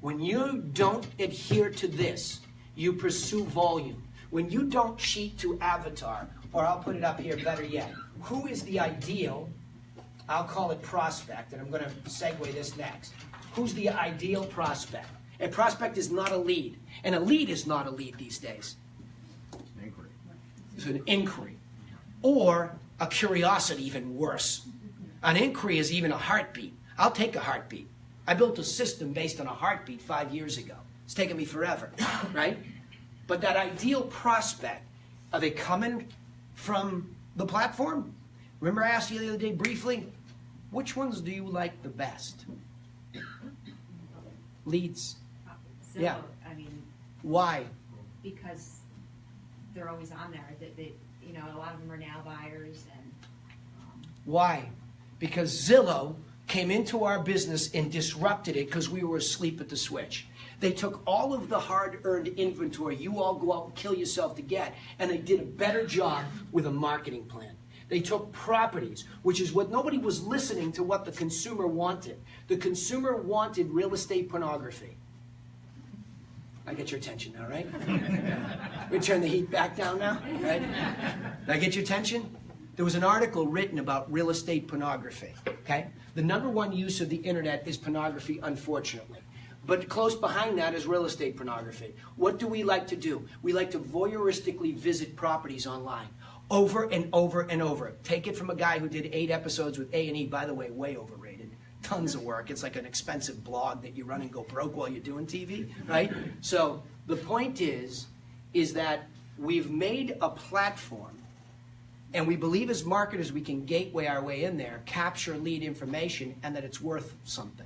When you don't adhere to this, you pursue volume. When you don't cheat to avatar, or I'll put it up here better yet, who is the ideal, I'll call it prospect, and I'm going to segue this next. Who's the ideal prospect? A prospect is not a lead, and a lead is not a lead these days. Inquiry. It's an inquiry, or a curiosity, even worse. An inquiry is even a heartbeat. I'll take a heartbeat. I built a system based on a heartbeat 5 years ago. It's taken me forever, right? But that ideal prospect, are they coming from the platform? Remember I asked you the other day briefly, which ones do you like the best? Leads. So, Yeah. I mean, Why? because they're always on there. They, you know, a lot of them are now buyers, and Why? Because Zillow came into our business and disrupted it because we were asleep at the switch. They took all of the hard-earned inventory you all go out and kill yourself to get, and they did a better job with a marketing plan. They took properties, which is what nobody was listening to what the consumer wanted. The consumer wanted real estate pornography. I get your attention now, right? We turn the heat back down now, right? Did I get your attention? There was an article written about real estate pornography, okay? The #1 use of the internet is pornography, unfortunately. But close behind that is real estate pornography. What do we like to do? We like to voyeuristically visit properties online over and over and over. Take it from a guy who did 8 episodes with A&E, by the way, way overrated. Tons of work. It's like an expensive blog that you run and go broke while you're doing TV, right? So the point is that we've made a platform, and we believe as marketers we can gateway our way in there, capture lead information, and that it's worth something.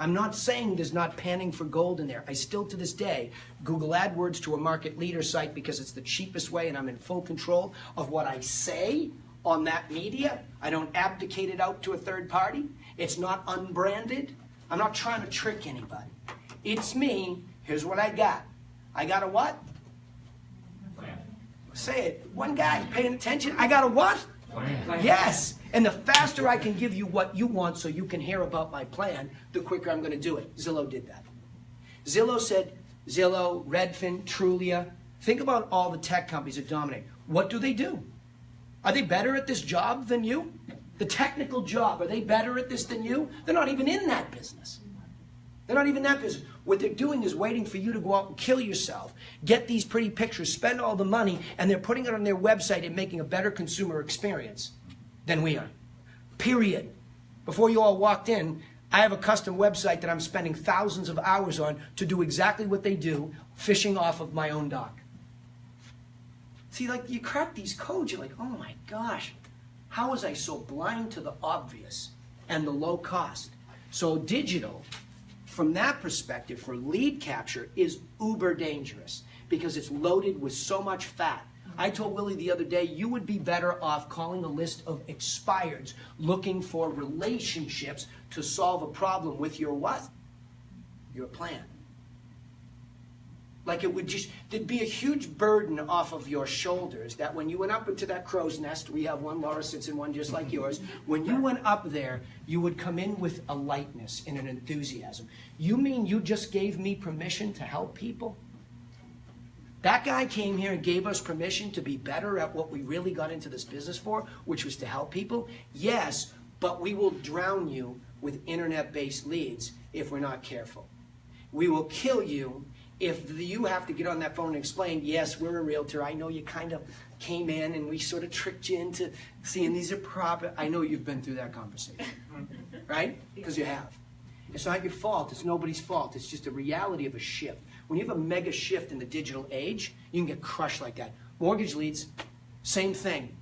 I'm not saying there's not panning for gold in there. I still, to this day, Google AdWords to a market leader site because it's the cheapest way, and I'm in full control of what I say on that media. I don't abdicate it out to a third party. It's not unbranded. I'm not trying to trick anybody. It's me. Here's what I got. I got a what? Plan. Say it. One guy paying attention. I got a what? Plan. Yes. And the faster I can give you what you want so you can hear about my plan, the quicker I'm going to do it. Zillow did that. Zillow said, Zillow, Redfin, Trulia, think about all the tech companies that dominate. What do? Are they better at this job than you? The technical job, are they better at this than you? They're not even in that business. They're not even in that business. What they're doing is waiting for you to go out and kill yourself, get these pretty pictures, spend all the money, and they're putting it on their website and making a better consumer experience than we are. Period. Before you all walked in, I have a custom website that I'm spending thousands of hours on to do exactly what they do, fishing off of my own dock. See, like, you crack these codes, you're like, oh my gosh, how was I so blind to the obvious and the low cost? So digital, from that perspective, for lead capture, is uber dangerous because it's loaded with so much fat. I told Willie the other day, you would be better off calling a list of expireds looking for relationships to solve a problem with your what? Your plan. Like it would just, there'd be a huge burden off of your shoulders that when you went up into that crow's nest, we have one, Laura sits in one just like yours. When you went up there, you would come in with a lightness and an enthusiasm. You mean you just gave me permission to help people? That guy came here and gave us permission to be better at what we really got into this business for, which was to help people? Yes, but we will drown you with internet-based leads if we're not careful. We will kill you if you have to get on that phone and explain, yes, we're a realtor. I know you kind of came in and we sort of tricked you into seeing these are proper. I know you've been through that conversation, right? Because you have. It's not your fault. It's nobody's fault. It's just a reality of a shift. When you have a mega shift in the digital age, you can get crushed like that. Mortgage leads, same thing.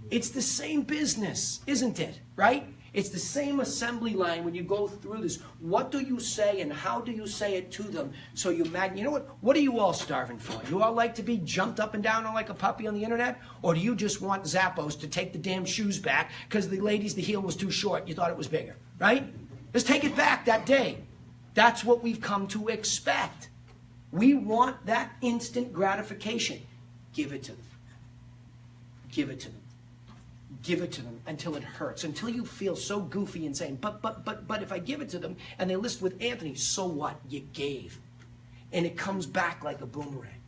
It's the same business, isn't it? Right? It's the same assembly line when you go through this. What do you say and how do you say it to them? So you know what? What are you all starving for? You all like to be jumped up and down on like a puppy on the internet? Or do you just want Zappos to take the damn shoes back because the heel was too short? You thought it was bigger, right? Just take it back that day. That's what we've come to expect. We want that instant gratification. Give it to them. Give it to them. Give it to them until it hurts, until you feel so goofy and saying, but if I give it to them and they list with Anthony, so what? You gave. And it comes back like a boomerang.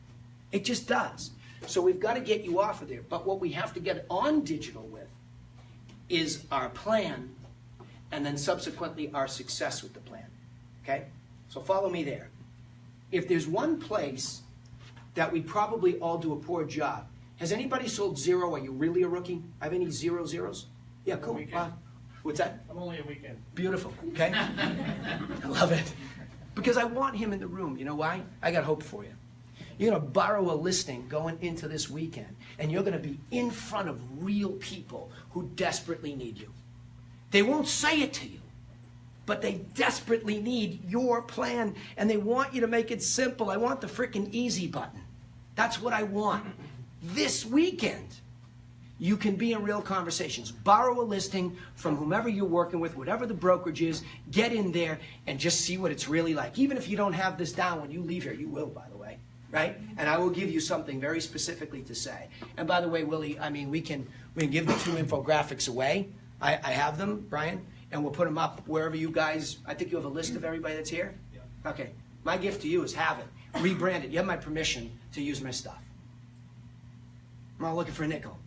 It just does. So we've got to get you off of there. But what we have to get on digital with is our plan and then subsequently our success with the plan. Okay? So follow me there. If there's one place that we probably all do a poor job, has anybody sold zero? Are you really a rookie? Have any 0 zeros? Yeah, cool. What's that? I'm only a weekend. Beautiful. Okay? I love it. Because I want him in the room. You know why? I got hope for you. You're going to borrow a listing going into this weekend, and you're going to be in front of real people who desperately need you. They won't say it to you, but they desperately need your plan, and they want you to make it simple. I want the frickin' easy button. That's what I want. This weekend, you can be in real conversations. Borrow a listing from whomever you're working with, whatever the brokerage is, get in there and just see what it's really like. Even if you don't have this down when you leave here, you will, by the way, right? And I will give you something very specifically to say. And by the way, Willie, I mean, we can give the 2 infographics away. I have them, Brian, and we'll put them up wherever you guys, I think you have a list of everybody that's here? Yeah. Okay. My gift to you is have it. Rebrand it. You have my permission to use my stuff. I'm not looking for a nickel.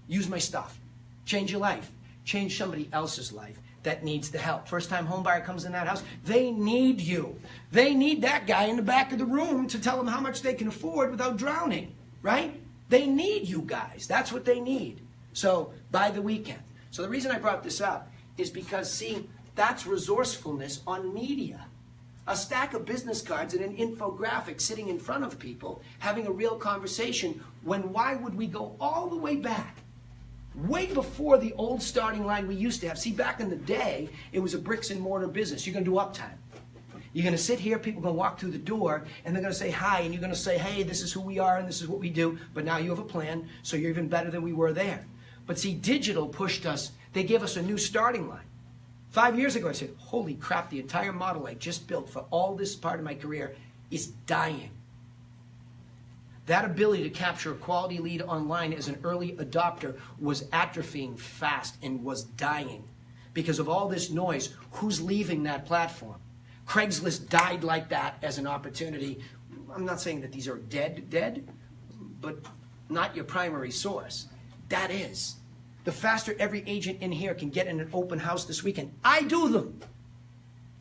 Use my stuff. Change your life. Change somebody else's life. that needs the help. First-time home buyer comes in that house, they need you. They need that guy in the back of the room to tell them how much they can afford without drowning, right? They need you guys. That's what they need. So by the weekend. So the reason I brought this up is because, see, that's resourcefulness on media. A stack of business cards and an infographic sitting in front of people having a real conversation, when why would we go all the way back? Way before the old starting line we used to have. See, back in the day, it was a bricks and mortar business. You're going to do uptime. You're going to sit here, people are going to walk through the door, and they're going to say hi, and you're going to say, hey, this is who we are, and this is what we do, but now you have a plan, so you're even better than we were there. But see, digital pushed us. They gave us a new starting line. 5 years ago, I said, holy crap, the entire model I just built for all this part of my career is dying. That ability to capture a quality lead online as an early adopter was atrophying fast and was dying because of all this noise. Who's leaving that platform? Craigslist died like that as an opportunity. I'm not saying that these are dead, but not your primary source. That is. The faster every agent in here can get in an open house this weekend. I do them.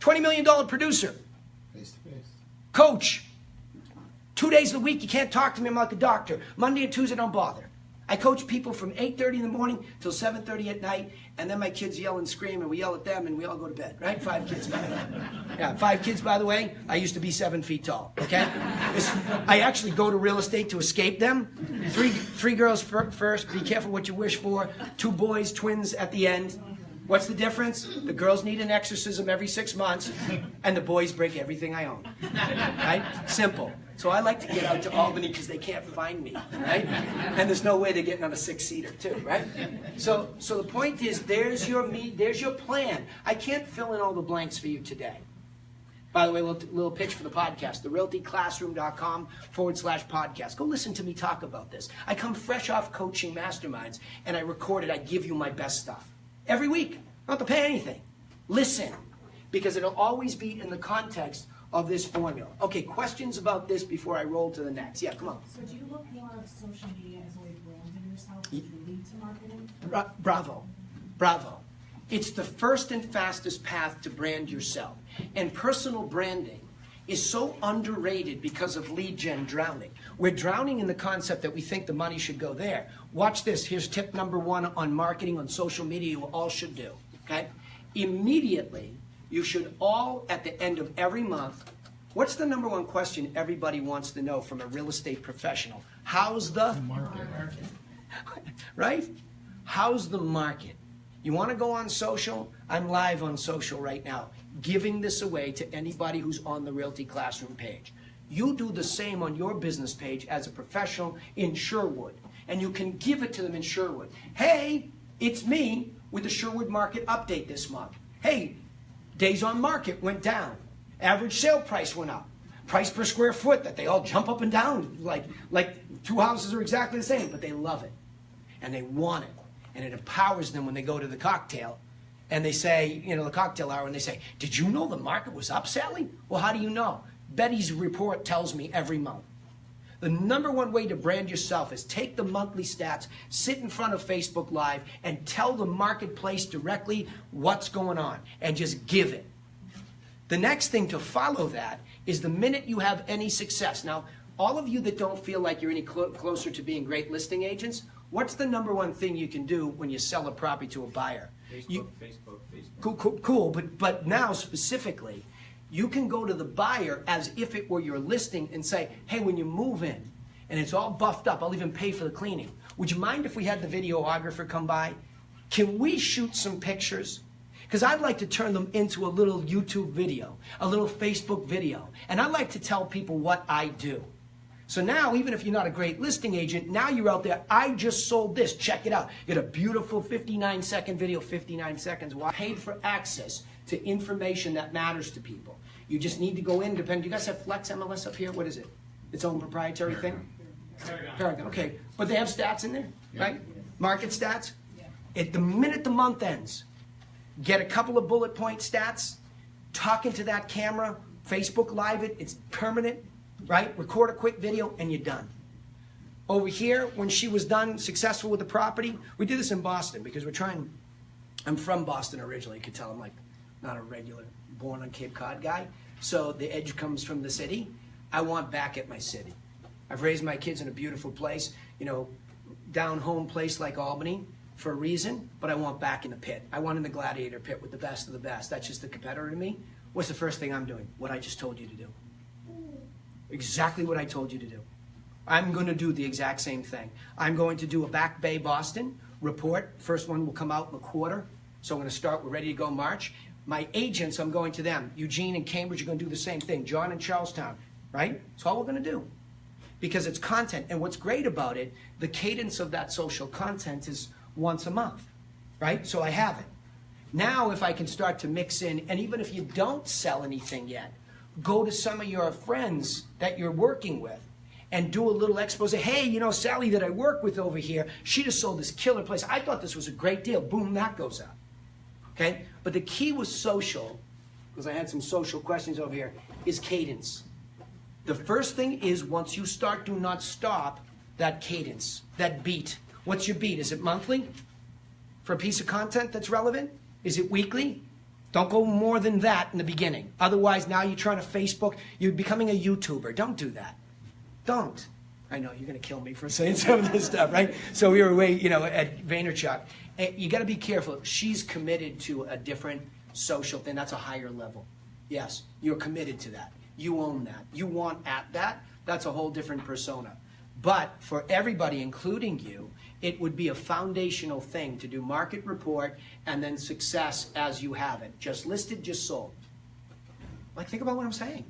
$20 million producer. Face to face. Coach. 2 days a week, you can't talk to me. I'm like a doctor. Monday and Tuesday, don't bother. I coach people from 8:30 in the morning till 7:30 at night, and then my kids yell and scream, and we yell at them, and we all go to bed, right? 5 kids, by the way. Yeah, 5 kids, by the way. I used to be 7 feet tall, okay? I actually go to real estate to escape them. Three girls first. Be careful what you wish for. 2 boys, twins at the end. What's the difference? The girls need an exorcism every 6 months, and the boys break everything I own, right? Simple. So I like to get out to Albany because they can't find me, right? And there's no way they're getting on a 6-seater too, right? So the point is, there's your plan. I can't fill in all the blanks for you today. By the way, little pitch for the podcast, therealtyclassroom.com/podcast. Go listen to me talk about this. I come fresh off coaching masterminds, and I record it. I give you my best stuff. Every week. Not to pay anything. Listen, because it'll always be in the context of this formula. Okay, questions about this before I roll to the next? Yeah, come on. So do you look more at social media as a way of branding yourself as you lead to marketing? Bravo. It's the first and fastest path to brand yourself. And personal branding is so underrated because of lead gen drowning. We're drowning in the concept that we think the money should go there. Watch this. Here's tip number 1 on marketing on social media you all should do. Okay? Immediately, you should all, at the end of every month, what's the number 1 question everybody wants to know from a real estate professional? How's the market? Right? How's the market? You want to go on social? I'm live on social right now, giving this away to anybody who's on the Realty Classroom page. You do the same on your business page as a professional in Sherwood, and you can give it to them in Sherwood. Hey, it's me with the Sherwood market update this month. Hey, days on market went down. Average sale price went up. Price per square foot that they all jump up and down like 2 houses are exactly the same, but they love it and they want it. And it empowers them when they go to the cocktail and they say, the cocktail hour, and they say, did you know the market was up, Sally? Well, how do you know? Betty's report tells me every month. The number 1 way to brand yourself is take the monthly stats, sit in front of Facebook Live, and tell the marketplace directly what's going on, and just give it. The next thing to follow that is the minute you have any success. Now, all of you that don't feel like you're any closer to being great listing agents, what's the number 1 thing you can do when you sell a property to a buyer? Facebook. Cool. But now specifically, you can go to the buyer as if it were your listing and say, hey, when you move in and it's all buffed up, I'll even pay for the cleaning. Would you mind if we had the videographer come by? Can we shoot some pictures? Because I'd like to turn them into a little YouTube video, a little Facebook video. And I like to tell people what I do. So now, even if you're not a great listing agent, now you're out there, I just sold this, check it out. You get a beautiful 59-second video, 59 seconds. Well, I paid for access to information that matters to people. You just need to go in, do you guys have Flex MLS up here? What is it? Its own proprietary thing? Paragon, okay. But they have stats in there, right? Market stats? At the minute the month ends, get a couple of bullet point stats, talk into that camera, Facebook Live it, it's permanent. Right? Record a quick video and you're done. Over here, when she was done, successful with the property, we did this in Boston because we're trying I'm from Boston originally. You could tell I'm like not a regular born on Cape Cod guy. So the edge comes from the city. I want back at my city. I've raised my kids in a beautiful place, you know, down home place like Albany for a reason, but I want back in the pit. I want in the gladiator pit with the best of the best. That's just the competitor to me. What's the first thing I'm doing? What I just told you to do. Exactly what I told you to do. I'm going to do the exact same thing. I'm going to do a Back Bay Boston report. First one will come out in a quarter. So I'm going to start. We're ready to go March. My agents, I'm going to them. Eugene and Cambridge are going to do the same thing. John and Charlestown, right? That's all we're going to do. Because it's content. And what's great about it, the cadence of that social content is once a month, right? So I have it. Now if I can start to mix in, and even if you don't sell anything yet, go to some of your friends that you're working with and do a little expose. Hey, you know, Sally that I work with over here, she just sold this killer place. I thought this was a great deal. Boom, that goes up. Okay? But the key was social, because I had some social questions over here, is cadence. The first thing is once you start, do not stop that cadence, that beat. What's your beat? Is it monthly for a piece of content that's relevant? Is it weekly? Don't go more than that in the beginning. Otherwise, now you're trying to Facebook. You're becoming a YouTuber. Don't do that. Don't. I know, you're going to kill me for saying some of this stuff, right? So we were away, you know, at Vaynerchuk. You got to be careful. She's committed to a different social thing. That's a higher level. Yes, you're committed to that. You own that. You want at that. That's a whole different persona. But for everybody, including you, it would be a foundational thing to do market report and then success as you have it. Just listed, just sold. Like, think about what I'm saying.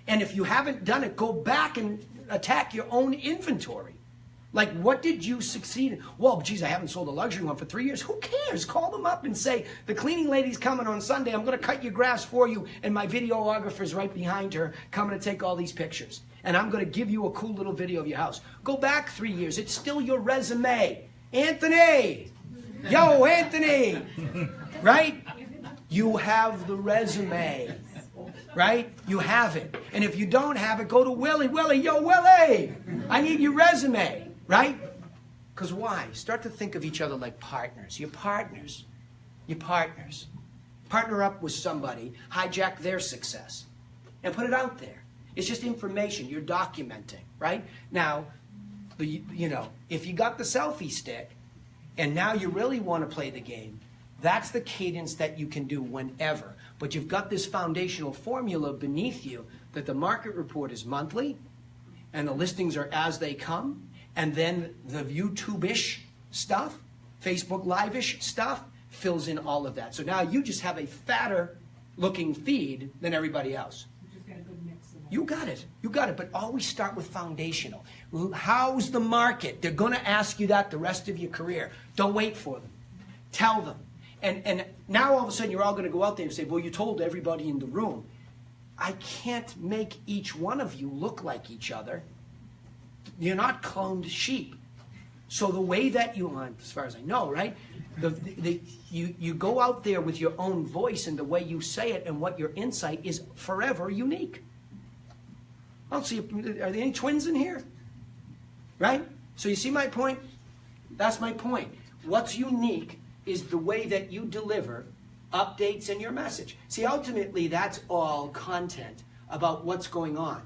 And if you haven't done it, go back and attack your own inventory. Like, what did you succeed in? Well, geez, I haven't sold a luxury one for 3 years. Who cares? Call them up and say, the cleaning lady's coming on Sunday. I'm going to cut your grass for you. And my videographer's right behind her coming to take all these pictures. And I'm going to give you a cool little video of your house. Go back 3 years. It's still your resume. Anthony! Yo, Anthony! Right? You have the resume. Right? You have it. And if you don't have it, go to Willie. Willie, yo, Willie! I need your resume. Right? Because why? Start to think of each other like partners. You're partners. You're partners. Partner up with somebody, hijack their success, and put it out there. It's just information. You're documenting, right? Now, you know, if you got the selfie stick, and now you really want to play the game, that's the cadence that you can do whenever. But you've got this foundational formula beneath you that the market report is monthly, and the listings are as they come, and then the YouTube-ish stuff, Facebook Live-ish stuff, fills in all of that. So now you just have a fatter looking feed than everybody else. You just got a good mix of that. You got it. You got it. But always start with foundational. How's the market? They're going to ask you that the rest of your career. Don't wait for them. Tell them. And now all of a sudden you're all going to go out there and say, well, you told everybody in the room. I can't make each one of you look like each other. You're not cloned sheep. So the way that you, as far as I know, right? You go out there with your own voice and the way you say it and what your insight is forever unique. I don't see, are there any twins in here? Right? So you see my point? That's my point. What's unique is the way that you deliver updates in your message. See, ultimately, that's all content about what's going on.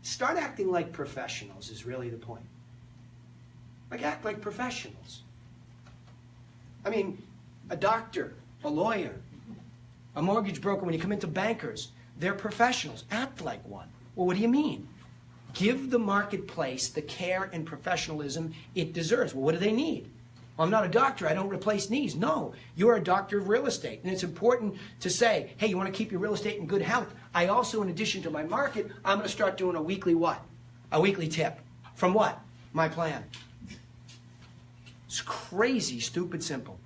Start acting like professionals is really the point. Like, act like professionals. I mean, a doctor, a lawyer, a mortgage broker, when you come into bankers, they're professionals. Act like one. Well, what do you mean? Give the marketplace the care and professionalism it deserves. Well, what do they need? Well, I'm not a doctor. I don't replace knees. No, you're a doctor of real estate. And it's important to say, hey, you want to keep your real estate in good health? I also, in addition to my market, I'm going to start doing a weekly what? A weekly tip. From what? My plan. It's crazy, stupid, simple.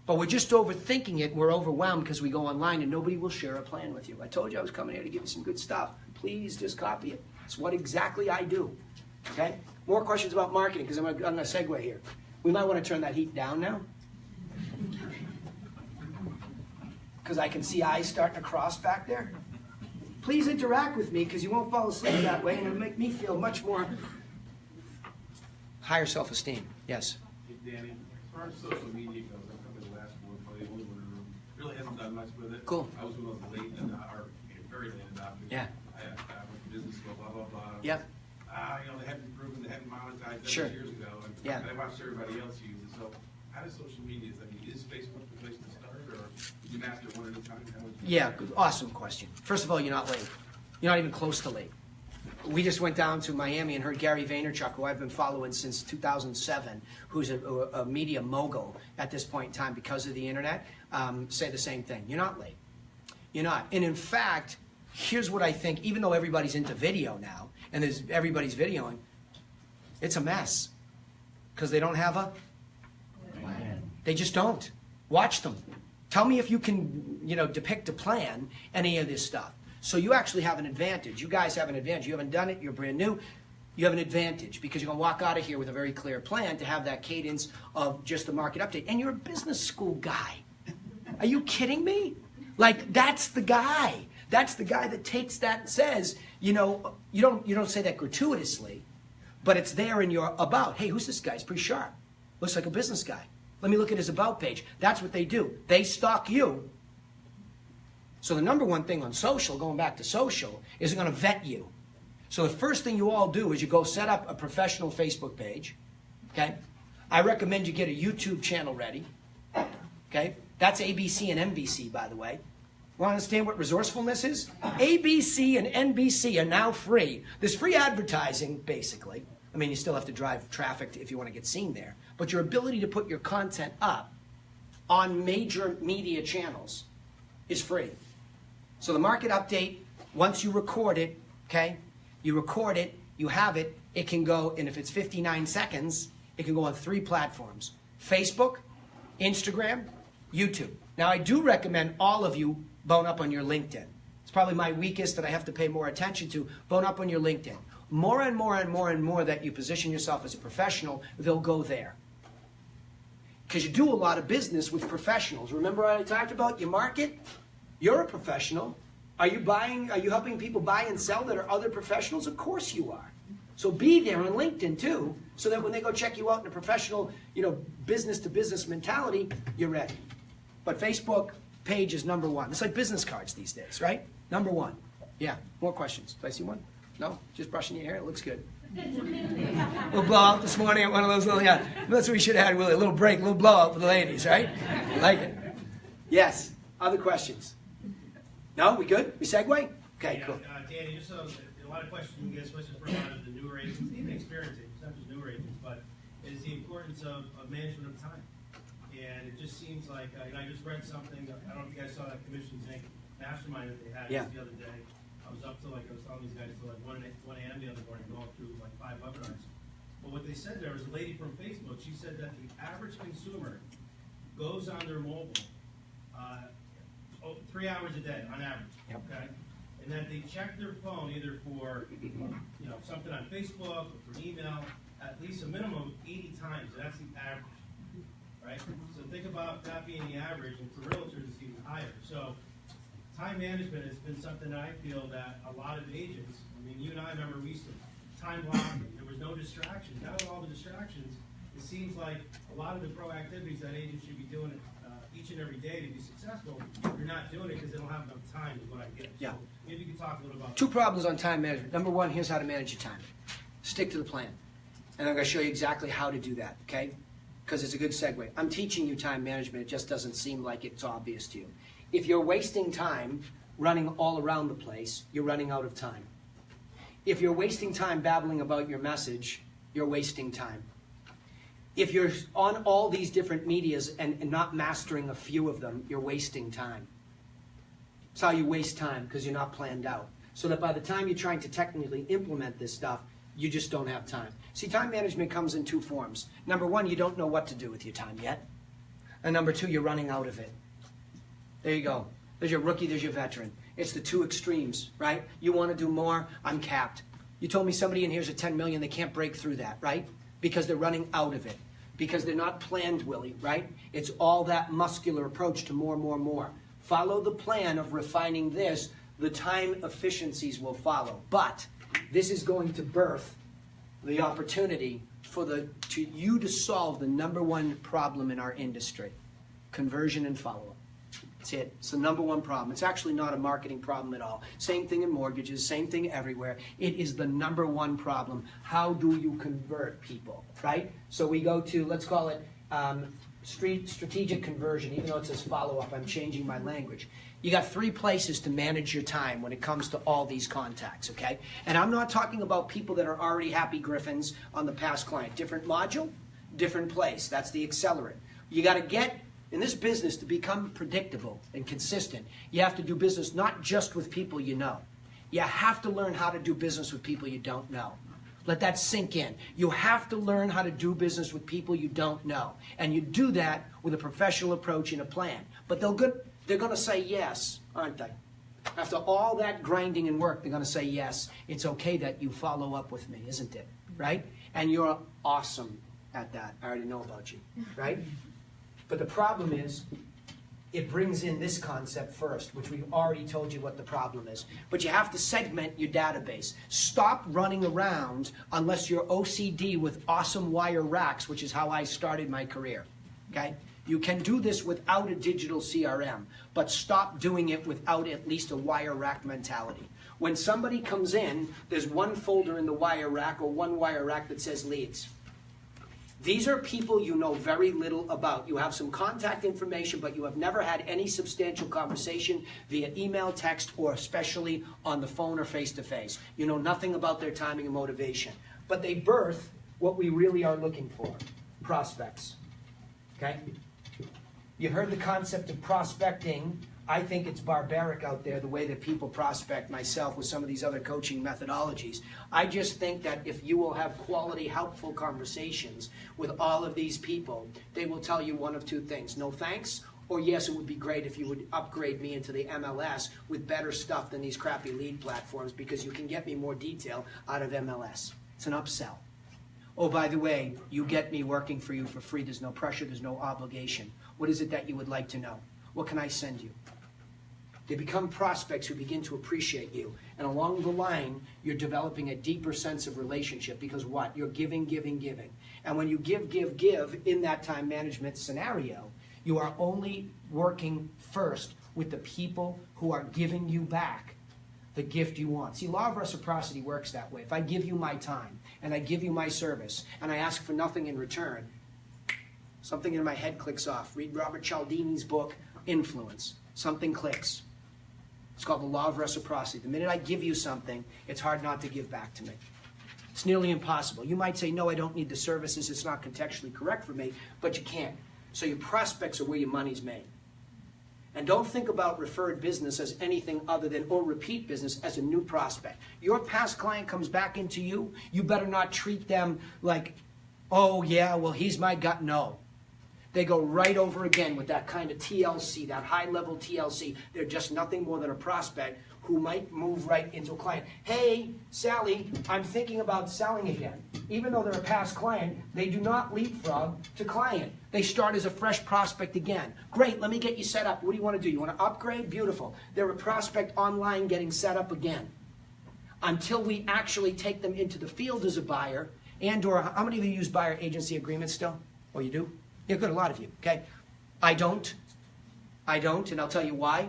But we're just overthinking it. We're overwhelmed because we go online and nobody will share a plan with you. I told you I was coming here to give you some good stuff. Please just copy it. It's what exactly I do. Okay? More questions about marketing because I'm going to segue here. We might want to turn that heat down now. Because I can see eyes starting to cross back there. Please interact with me because you won't fall asleep that way and it'll make me feel much more higher self-esteem. Yes? Hey, Danny, as far as social media goes, I've come to the last 4 done much with it. Cool. I was one of those late, or very late adopters. Yeah. I went to business school, blah, blah, blah. Yep. They hadn't proven, they hadn't monetized that Sure. years ago. And, Yeah. and I watched everybody else use it. So how does social media, is Facebook the place to start, or did you master one at a time? How would you Yeah, good, awesome question. First of all, you're not late. You're not even close to late. We just went down to Miami and heard Gary Vaynerchuk, who I've been following since 2007, who's a media mogul at this point in time because of the internet, say the same thing. You're not late. You're not. And in fact, here's what I think, even though everybody's into video now, and everybody's videoing, it's a mess. Because they don't have a plan. They just don't. Watch them. Tell me if you can, depict a plan, any of this stuff. So you actually have an advantage. You guys have an advantage. You haven't done it. You're brand new. You have an advantage because you're going to walk out of here with a very clear plan to have that cadence of just the market update. And you're a business school guy. Are you kidding me? Like, that's the guy. That's the guy that takes that and says, you don't say that gratuitously, but it's there in your about. Hey, who's this guy? He's pretty sharp. Looks like a business guy. Let me look at his about page. That's what they do. They stalk you. So the number one thing on social, going back to social, is they're going to vet you. So the first thing you all do is you go set up a professional Facebook page. Okay? I recommend you get a YouTube channel ready. Okay? That's ABC and NBC, by the way. Want to understand what resourcefulness is? ABC and NBC are now free. There's free advertising, basically. I mean, you still have to drive traffic if you want to get seen there. But your ability to put your content up on major media channels is free. So the market update, once you record it, okay, you record it, you have it, it can go, and if it's 59 seconds, it can go on 3 platforms: Facebook, Instagram, YouTube. Now, I do recommend all of you bone up on your LinkedIn. It's probably my weakest that I have to pay more attention to. Bone up on your LinkedIn. More and more and more and more that you position yourself as a professional, they'll go there. Because you do a lot of business with professionals. Remember what I talked about? Your market? You're a professional. Are you helping people buy and sell that are other professionals? Of course you are. So be there on LinkedIn too, so that when they go check you out in a professional, business to business mentality, you're ready. But Facebook page is number one. It's like business cards these days, right? Number one. Yeah, more questions. Did I see one? No? Just brushing your hair? It looks good. Little blowout this morning at one of those little, that's what we should have had, Willie. A little break, a little blowout for the ladies, right? I like it. Yes. Other questions? No? We good? We segue? Okay, Yeah, cool. Danny, just a lot of questions you get, especially for a lot of the newer agents, even experienced agents, not just newer agents, but is the importance of management of time. And it just seems like, I just read something, I don't know if you guys saw that Commissions Inc. mastermind that they had just the other day. I was up till I was telling these guys till 1 a.m. the other morning, going through 5 webinars. But what they said there was a lady from Facebook, she said that the average consumer goes on their mobile 3 hours a day on average, okay? And that they check their phone either for something on Facebook or for email at least a minimum of 80 times, and that's the average, right? So think about that being the average, and for realtors it's even higher. So time management has been something that I feel that a lot of agents, you and I remember we used to time block, there was no distractions. Now with all the distractions, it seems like a lot of the proactivities that agents should be doing each and every day to be successful, you're not doing it because they don't have enough time is what I get. Yeah. So maybe you can talk a little about 2 problems on time management. Number 1, here's how to manage your time. Stick to the plan. And I'm going to show you exactly how to do that, okay? Because it's a good segue. I'm teaching you time management. It just doesn't seem like it's obvious to you. If you're wasting time running all around the place, you're running out of time. If you're wasting time babbling about your message, you're wasting time. If you're on all these different medias and not mastering a few of them, you're wasting time. That's how you waste time, because you're not planned out. So that by the time you're trying to technically implement this stuff, you just don't have time. See, time management comes in 2 forms. Number 1, you don't know what to do with your time yet. And number 2, you're running out of it. There you go. There's your rookie, there's your veteran. It's the 2 extremes, right? You want to do more, I'm capped. You told me somebody in here's at 10 million, they can't break through that, right? Because they're running out of it. Because they're not planned, Willie, right? It's all that muscular approach to more. Follow the plan of refining this. The time efficiencies will follow. But this is going to birth the opportunity for you to solve the number 1 problem in our industry: conversion and follow-up. That's it. It's the number one problem. It's actually not a marketing problem at all. Same thing in mortgages, same thing everywhere. It is the number one problem. How do you convert people, right? So we go to, let's call it strategic conversion, even though it says follow-up. I'm changing my language. You got 3 places to manage your time when it comes to all these contacts, okay? And I'm not talking about people that are already happy Griffins on the past client. Different module, different place. That's the accelerant. You got to get in this business to become predictable and consistent. You have to do business not just with people you know. You have to learn how to do business with people you don't know. Let that sink in. You have to learn how to do business with people you don't know. And you do that with a professional approach and a plan. But they're going to say yes, aren't they? After all that grinding and work, they're going to say yes. It's okay that you follow up with me, isn't it? Right? And you're awesome at that. I already know about you, right? But the problem is, it brings in this concept first, which we've already told you what the problem is. But you have to segment your database. Stop running around unless you're OCD with awesome wire racks, which is how I started my career, okay? You can do this without a digital CRM, but stop doing it without at least a wire rack mentality. When somebody comes in, there's one folder in the wire rack or one wire rack that says leads. These are people you know very little about. You have some contact information, but you have never had any substantial conversation via email, text, or especially on the phone or face-to-face. You know nothing about their timing and motivation. But they birth what we really are looking for, prospects. Okay? You've heard the concept of prospecting. I think it's barbaric out there, the way that people prospect, myself, with some of these other coaching methodologies. I just think that if you will have quality, helpful conversations with all of these people, they will tell you one of 2 things. No thanks, or yes, it would be great if you would upgrade me into the MLS with better stuff than these crappy lead platforms, because you can get me more detail out of MLS. It's an upsell. Oh, by the way, you get me working for you for free. There's no pressure. There's no obligation. What is it that you would like to know? What can I send you? They become prospects who begin to appreciate you. And along the line, you're developing a deeper sense of relationship, because what? You're giving, giving, giving. And when you give, give, give in that time management scenario, you are only working first with the people who are giving you back the gift you want. See, Law of Reciprocity works that way. If I give you my time and I give you my service and I ask for nothing in return, something in my head clicks off. Read Robert Cialdini's book, Influence. Something clicks. It's called the Law of Reciprocity. The minute I give you something, it's hard not to give back to me. It's nearly impossible. You might say, no, I don't need the services. It's not contextually correct for me, but you can't. So your prospects are where your money's made. And don't think about referred business as anything other than, or repeat business as a new prospect. Your past client comes back into you, you better not treat them like, oh yeah, well he's my gut. No. They go right over again with that kind of TLC, that high-level TLC. They're just nothing more than a prospect who might move right into a client. Hey, Sally, I'm thinking about selling again. Even though they're a past client, they do not leapfrog to client. They start as a fresh prospect again. Great, let me get you set up. What do you want to do? You want to upgrade? Beautiful. They're a prospect online getting set up again. Until we actually take them into the field as a buyer, and or how many of you use buyer agency agreements still? Oh, you do? Yeah, good, a lot of you, okay? I don't, and I'll tell you why.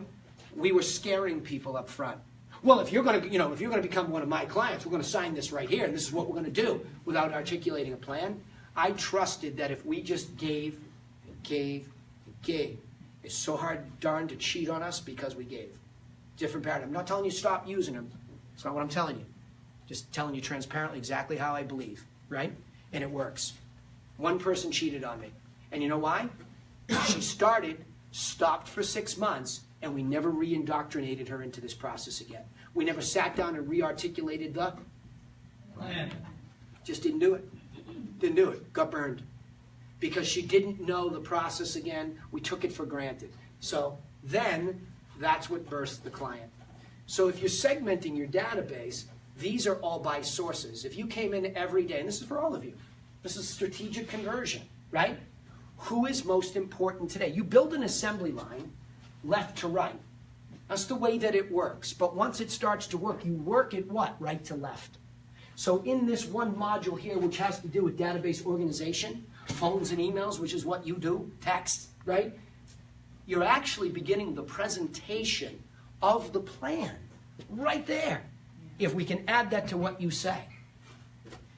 We were scaring people up front. Well, if you're going to become one of my clients, we're going to sign this right here, and this is what we're going to do, without articulating a plan. I trusted that if we just gave, it's so hard, darn, to cheat on us because we gave. Different paradigm. I'm not telling you stop using them. It's not what I'm telling you. Just telling you transparently exactly how I believe, right? And it works. One person cheated on me. And you know why? She stopped for 6 months, and we never re-indoctrinated her into this process again. We never sat down and re-articulated the plan. Just didn't do it. Didn't do it. Got burned. Because she didn't know the process again. We took it for granted. So then, that's what bursts the client. So if you're segmenting your database, these are all by sources. If you came in every day, and this is for all of you, this is strategic conversion, right? Who is most important today? You build an assembly line left to right. That's the way that it works. But once it starts to work, you work it what? Right to left. So in this one module here, which has to do with database organization, phones and emails, which is what you do, text, right? You're actually beginning the presentation of the plan right there. If we can add that to what you say.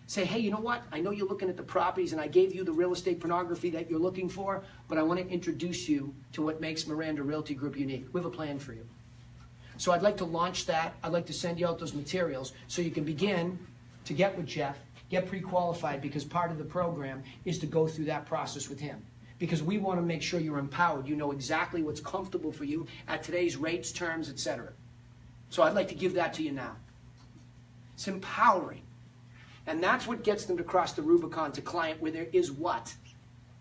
Say, hey, you know what? I know you're looking at the properties and I gave you the real estate pornography that you're looking for, but I want to introduce you to what makes Miranda Realty Group unique. We have a plan for you. So I'd like to launch that. I'd like to send you out those materials so you can begin to get with Jeff, get pre-qualified, because part of the program is to go through that process with him. Because we want to make sure you're empowered. You know exactly what's comfortable for you at today's rates, terms, etc. So I'd like to give that to you now. It's empowering. And that's what gets them to cross the Rubicon to client where there is what?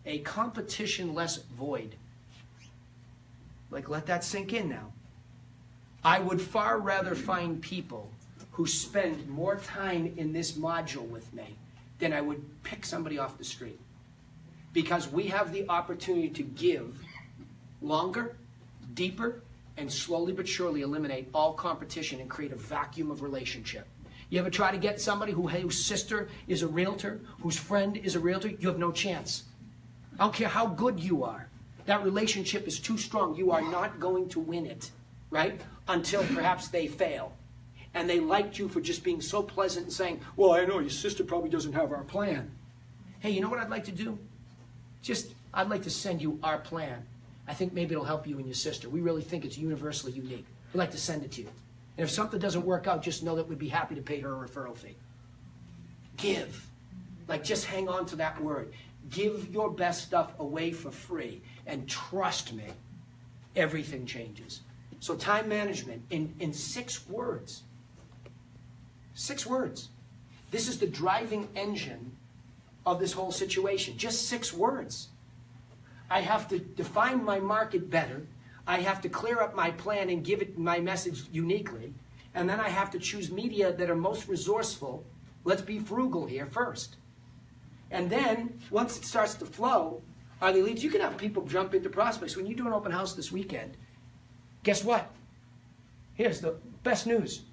A competition-less void. Like, let that sink in now. I would far rather find people who spend more time in this module with me than I would pick somebody off the street. Because we have the opportunity to give longer, deeper, and slowly but surely eliminate all competition and create a vacuum of relationship. You ever try to get somebody whose sister is a realtor, whose friend is a realtor? You have no chance. I don't care how good you are. That relationship is too strong. You are not going to win it, right? Until perhaps they fail. And they liked you for just being so pleasant and saying, well, I know your sister probably doesn't have our plan. Hey, you know what I'd like to do? I'd like to send you our plan. I think maybe it'll help you and your sister. We really think it's universally unique. We'd like to send it to you. And if something doesn't work out, just know that we'd be happy to pay her a referral fee. Give. Like, just hang on to that word. Give your best stuff away for free. And trust me, everything changes. So time management in 6 words. 6 words. This is the driving engine of this whole situation. Just 6 words. I have to define my market better. I have to clear up my plan and give it my message uniquely. And then I have to choose media that are most resourceful. Let's be frugal here first. And then, once it starts to flow, are the leads? You can have people jump into prospects. When you do an open house this weekend, guess what? Here's the best news.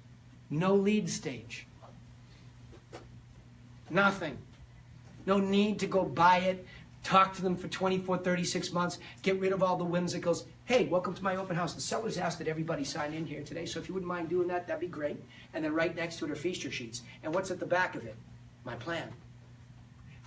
No lead stage. Nothing. No need to go buy it. Talk to them for 24, 36 months. Get rid of all the whimsicals. Hey, welcome to my open house. The sellers asked that everybody sign in here today, so if you wouldn't mind doing that, that'd be great. And then right next to it are feature sheets. And what's at the back of it? My plan.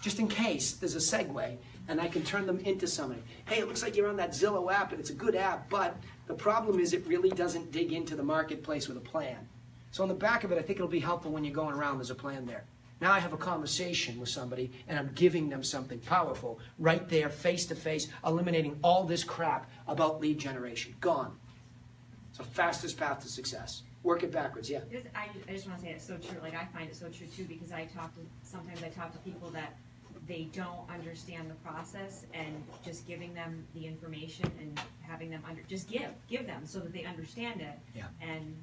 Just in case there's a segue, and I can turn them into somebody. Hey, it looks like you're on that Zillow app, and it's a good app, but the problem is it really doesn't dig into the marketplace with a plan. So on the back of it, I think it'll be helpful when you're going around, there's a plan there. Now I have a conversation with somebody, and I'm giving them something powerful right there, face to face, eliminating all this crap about lead generation. Gone. It's the fastest path to success. Work it backwards, yeah. I just want to say it's so true. Like, I find it so true too, because sometimes I talk to people that they don't understand the process, and just giving them the information and having them just give them so that they understand it. Yeah. And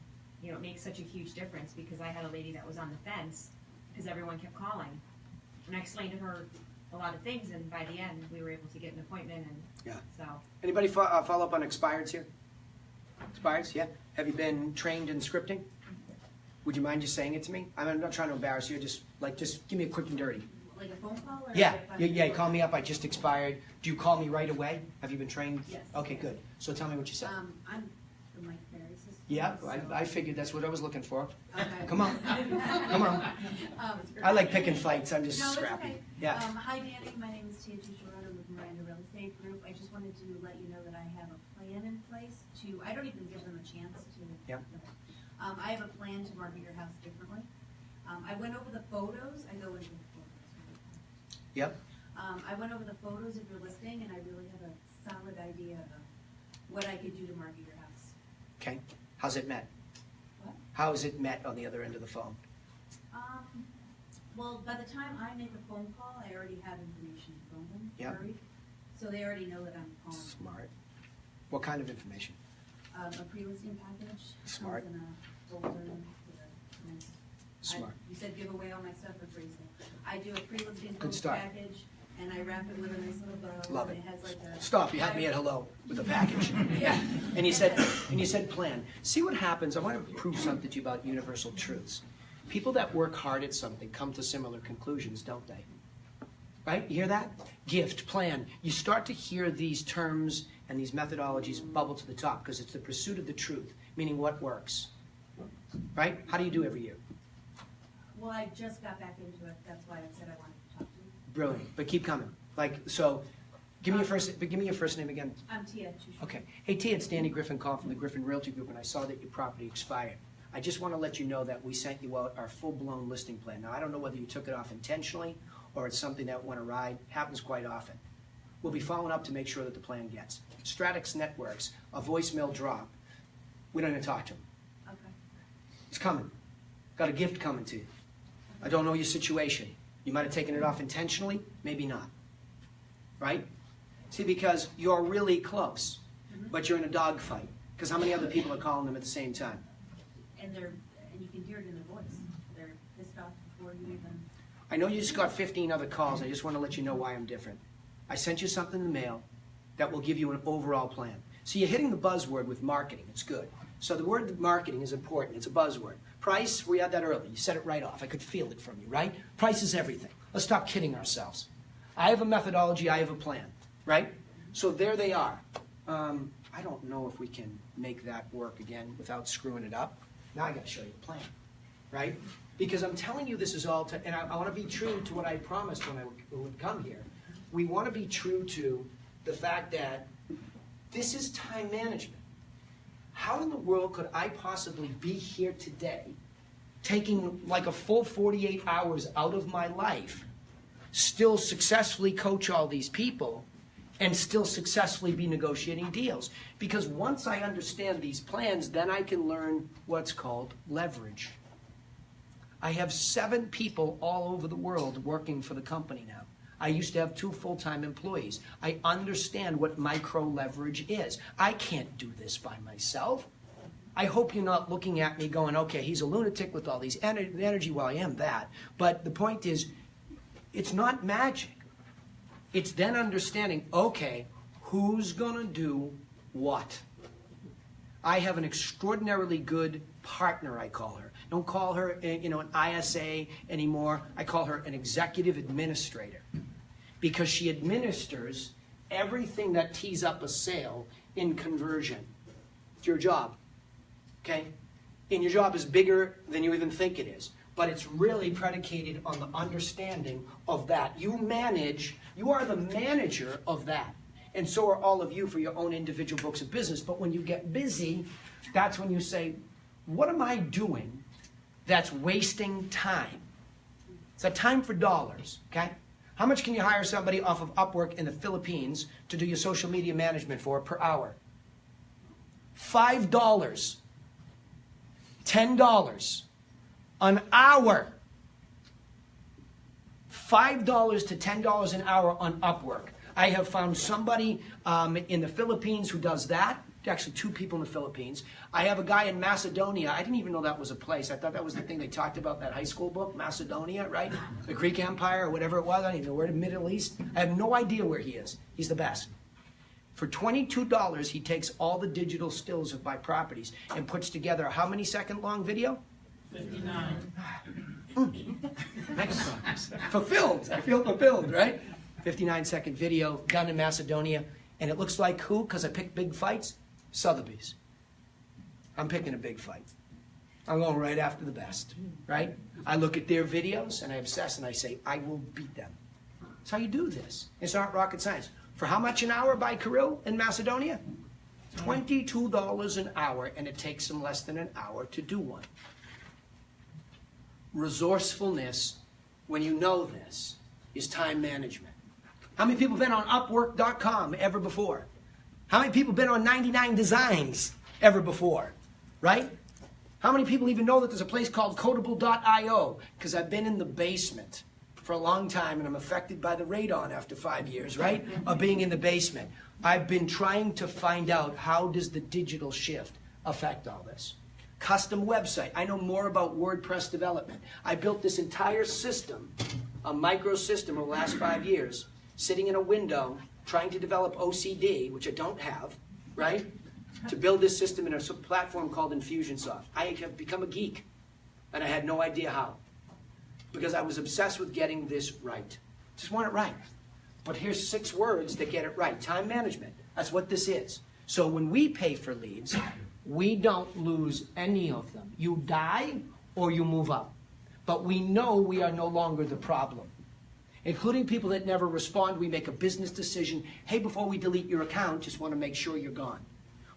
it makes such a huge difference, because I had a lady that was on the fence because everyone kept calling, and I explained to her a lot of things, and by the end we were able to get an appointment. And yeah. So anybody follow up on expireds here? Expireds, yeah. Have you been trained in scripting? Would you mind just saying it to me? I'm not trying to embarrass you. Just give me a quick and dirty. Like a phone call? Or Yeah. Call me up. I just expired. Do you call me right away? Have you been trained? Yes. Okay, good. So tell me what you said. I'm the Mike Ferry's sister. Yeah, so. I figured that's what I was looking for. Okay. Come on. Come on. I like picking fights. I'm just No, it's scrappy. okay. Yeah. Hi, Danny. My name is Sherwood. I'm with Miranda Real Estate Group. I just wanted to let you know that I have a plan in place I don't even give them a chance to. Yep. I have a plan to market your house differently. I went over the photos. I go into the photos. Yep. I went over the photos of your listing, and I really have a solid idea of what I could do to market your house. Okay. How's it met? What? How is it met on the other end of the phone? Well, by the time I make a phone call, I already have information from them. Yep. Buried, so they already know that I'm calling. Smart. What kind of information? A pre-listing package. Smart. Comes in a folder with a nice. Smart. You said give away all my stuff for free, so I do a pre-listing Good start. package, and I wrap it with a nice little bow. Love and it. It has like a. Stop. You had me at hello with a package. Yeah. And you said plan. See what happens. I want to prove something to you about universal truths. People that work hard at something come to similar conclusions, don't they? Right? You hear that? Gift, plan. You start to hear these terms and these methodologies bubble to the top because it's the pursuit of the truth, meaning what works. Right? How do you do every year? Well, I just got back into it. That's why I said I wanted to talk to you. Brilliant. But keep coming. Give me your first name again. I'm Tia Chushu. Okay. Hey, Tia, it's Danny Griffin calling from the Griffin Realty Group, and I saw that your property expired. I just want to let you know that we sent you out our full-blown listing plan. Now, I don't know whether you took it off intentionally or it's something that went awry. Happens quite often. We'll be following up to make sure that the plan gets. Stratix Networks, a voicemail drop. We don't even talk to them. Okay. It's coming. Got a gift coming to you. I don't know your situation. You might have taken it off intentionally, maybe not. Right? See, because you're really close, but you're in a dogfight. Because how many other people are calling them at the same time? And you can hear it in their voice. They're pissed off before you even. I know you just got 15 other calls. I just want to let you know why I'm different. I sent you something in the mail that will give you an overall plan. So you're hitting the buzzword with marketing. It's good. So the word marketing is important. It's a buzzword. Price, we had that earlier. You said it right off. I could feel it from you, right? Price is everything. Let's stop kidding ourselves. I have a methodology. I have a plan, right? So there they are. I don't know if we can make that work again without screwing it up. Now I got to show you the plan, right? Because I'm telling you this is all, and I want to be true to what I promised when I would come here. We want to be true to the fact that this is time management. How in the world could I possibly be here today, taking like a full 48 hours out of my life, still successfully coach all these people, and still successfully be negotiating deals? Because once I understand these plans, then I can learn what's called leverage. I have 7 people all over the world working for the company now. I used to have 2 full-time employees. I understand what micro leverage is. I can't do this by myself. I hope you're not looking at me going, okay, he's a lunatic with all these energy. Well, I am that. But the point is, it's not magic. It's then understanding, okay, who's going to do what? I have an extraordinarily good partner, I call her. Don't call her, an ISA anymore. I call her an executive administrator because she administers everything that tees up a sale in conversion. It's your job, okay? And your job is bigger than you even think it is. But it's really predicated on the understanding of that. You are the manager of that. And so are all of you for your own individual books of business. But when you get busy, that's when you say, what am I doing that's wasting time? It's a time for dollars, okay? How much can you hire somebody off of Upwork in the Philippines to do your social media management for per hour? $5. $10. An hour. $5 to $10 an hour on Upwork. I have found somebody in the Philippines who does that. Actually, 2 people in the Philippines. I have a guy in Macedonia. I didn't even know that was a place. I thought that was the thing they talked about in that high school book, Macedonia, right? The Greek Empire or whatever it was. I don't even know where, the Middle East. I have no idea where he is. He's the best. For $22, he takes all the digital stills of my properties and puts together a how many second long video? 59. Next one. Fulfilled. I feel fulfilled, right? 59-second video done in Macedonia. And it looks like who? Because I pick big fights? Sotheby's. I'm picking a big fight. I'm going right after the best, right? I look at their videos and I obsess and I say, I will beat them. That's how you do this. It's not rocket science. For how much an hour by Kirill in Macedonia? $22 an hour, and it takes them less than an hour to do one. Resourcefulness, when you know this, is time management. How many people have been on Upwork.com ever before? How many people have been on 99 Designs ever before? Right? How many people even know that there's a place called Codable.io? Because I've been in the basement for a long time, and I'm affected by the radon after 5 years, right? Of being in the basement. I've been trying to find out how does the digital shift affect all this. Custom website. I know more about WordPress development. I built this entire system, a micro system over the last 5 years, sitting in a window, trying to develop OCD, which I don't have, right? To build this system in a platform called Infusionsoft. I have become a geek, and I had no idea how. Because I was obsessed with getting this right. Just want it right. But here's 6 words that get it right. Time management. That's what this is. So when we pay for leads, we don't lose any of them. You die or you move up. But we know we are no longer the problem. Including people that never respond, we make a business decision. Hey, before we delete your account, just want to make sure you're gone.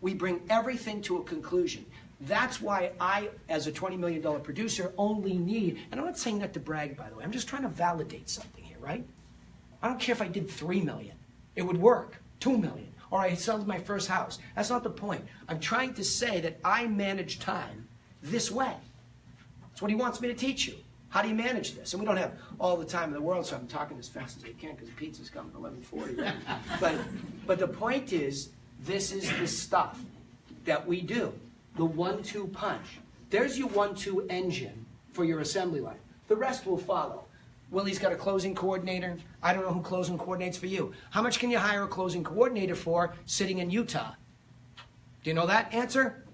We bring everything to a conclusion. That's why I, as a $20 million producer, only need, and I'm not saying that to brag, by the way, I'm just trying to validate something here, right? I don't care if I did 3 million. It would work. 2 million. Or I sold my first house. That's not the point. I'm trying to say that I manage time this way. That's what he wants me to teach you. How do you manage this? And we don't have all the time in the world, so I'm talking as fast as I can because the pizza's coming at 11:40. But the point is, this is the stuff that we do. The 1-2 punch. There's your 1-2 engine for your assembly line. The rest will follow. Willie's got a closing coordinator. I don't know who closing coordinates for you. How much can you hire a closing coordinator for sitting in Utah? Do you know that answer?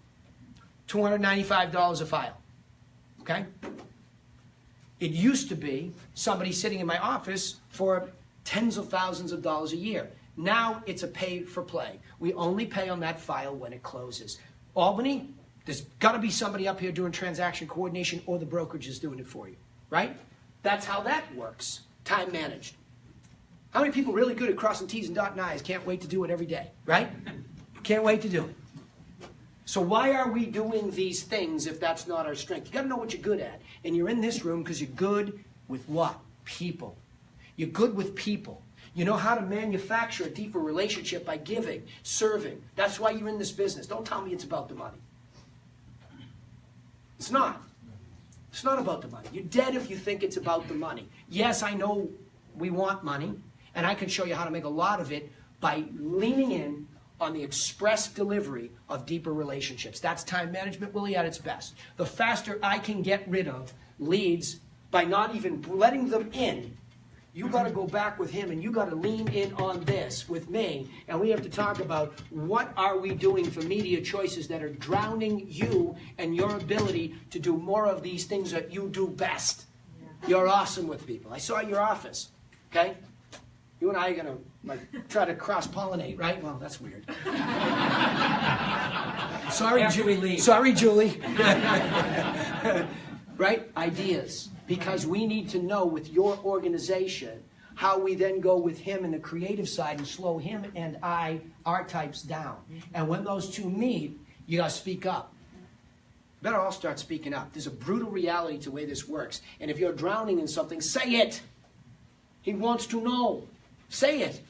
$295 a file. Okay? It used to be somebody sitting in my office for tens of thousands of dollars a year. Now it's a pay for play. We only pay on that file when it closes. Albany, there's got to be somebody up here doing transaction coordination or the brokerage is doing it for you, right? That's how that works, time managed. How many people really good at crossing T's and dotting I's can't wait to do it every day, right? Can't wait to do it. So why are we doing these things if that's not our strength? You got to know what you're good at. And you're in this room because you're good with what? People. You're good with people. You know how to manufacture a deeper relationship by giving, serving. That's why you're in this business. Don't tell me it's about the money. It's not. It's not about the money. You're dead if you think it's about the money. Yes, I know we want money, and I can show you how to make a lot of it by leaning in on the express delivery of deeper relationships. That's time management, Willie, at its best. The faster I can get rid of leads by not even letting them in, you got to go back with him and you got to lean in on this with me, and we have to talk about what are we doing for media choices that are drowning you and your ability to do more of these things that you do best. You're awesome with people. I saw your office, okay? You and I are going to try to cross-pollinate, right? Well, that's weird. Sorry, Julie. Right? Ideas. Because we need to know with your organization how we then go with him in the creative side and slow him and our types down. And when those two meet, you got to speak up. Better all start speaking up. There's a brutal reality to the way this works. And if you're drowning in something, say it. He wants to know. Say it.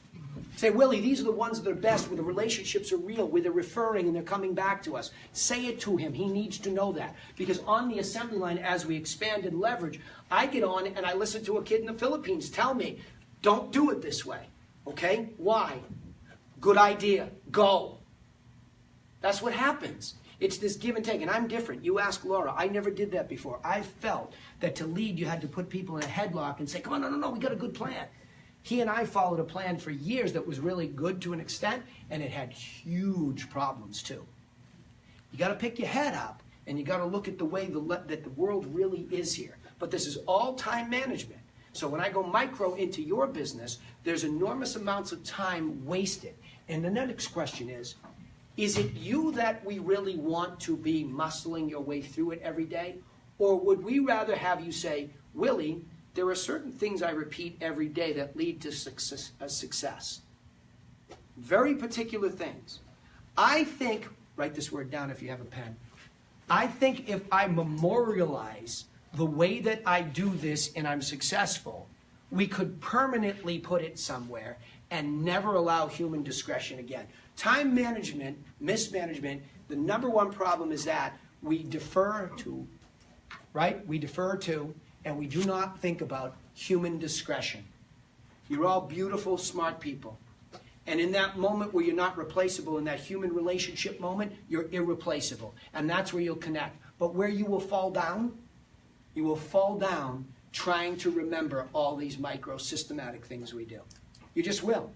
Say, Willie, these are the ones that are best, where the relationships are real, where they're referring and they're coming back to us. Say it to him. He needs to know that. Because on the assembly line, as we expand and leverage, I get on and I listen to a kid in the Philippines tell me, don't do it this way. Okay? Why? Good idea. Go. That's what happens. It's this give and take. And I'm different. You ask Laura. I never did that before. I felt that to lead, you had to put people in a headlock and say, come on, no, we got a good plan. He and I followed a plan for years that was really good to an extent, and it had huge problems too. You got to pick your head up, and you got to look at the way that the world really is here. But this is all time management. So when I go micro into your business, there's enormous amounts of time wasted. And the next question is it you that we really want to be muscling your way through it every day? Or would we rather have you say, Willie, there are certain things I repeat every day that lead to success. Very particular things. I think, write this word down if you have a pen. I think if I memorialize the way that I do this and I'm successful, we could permanently put it somewhere and never allow human discretion again. Time management, mismanagement, the number one problem is that we defer to, right? We defer to, and we do not think about human discretion. You're all beautiful, smart people. And in that moment where you're not replaceable, in that human relationship moment, you're irreplaceable. And that's where you'll connect. But where you will fall down trying to remember all these micro systematic things we do. You just will.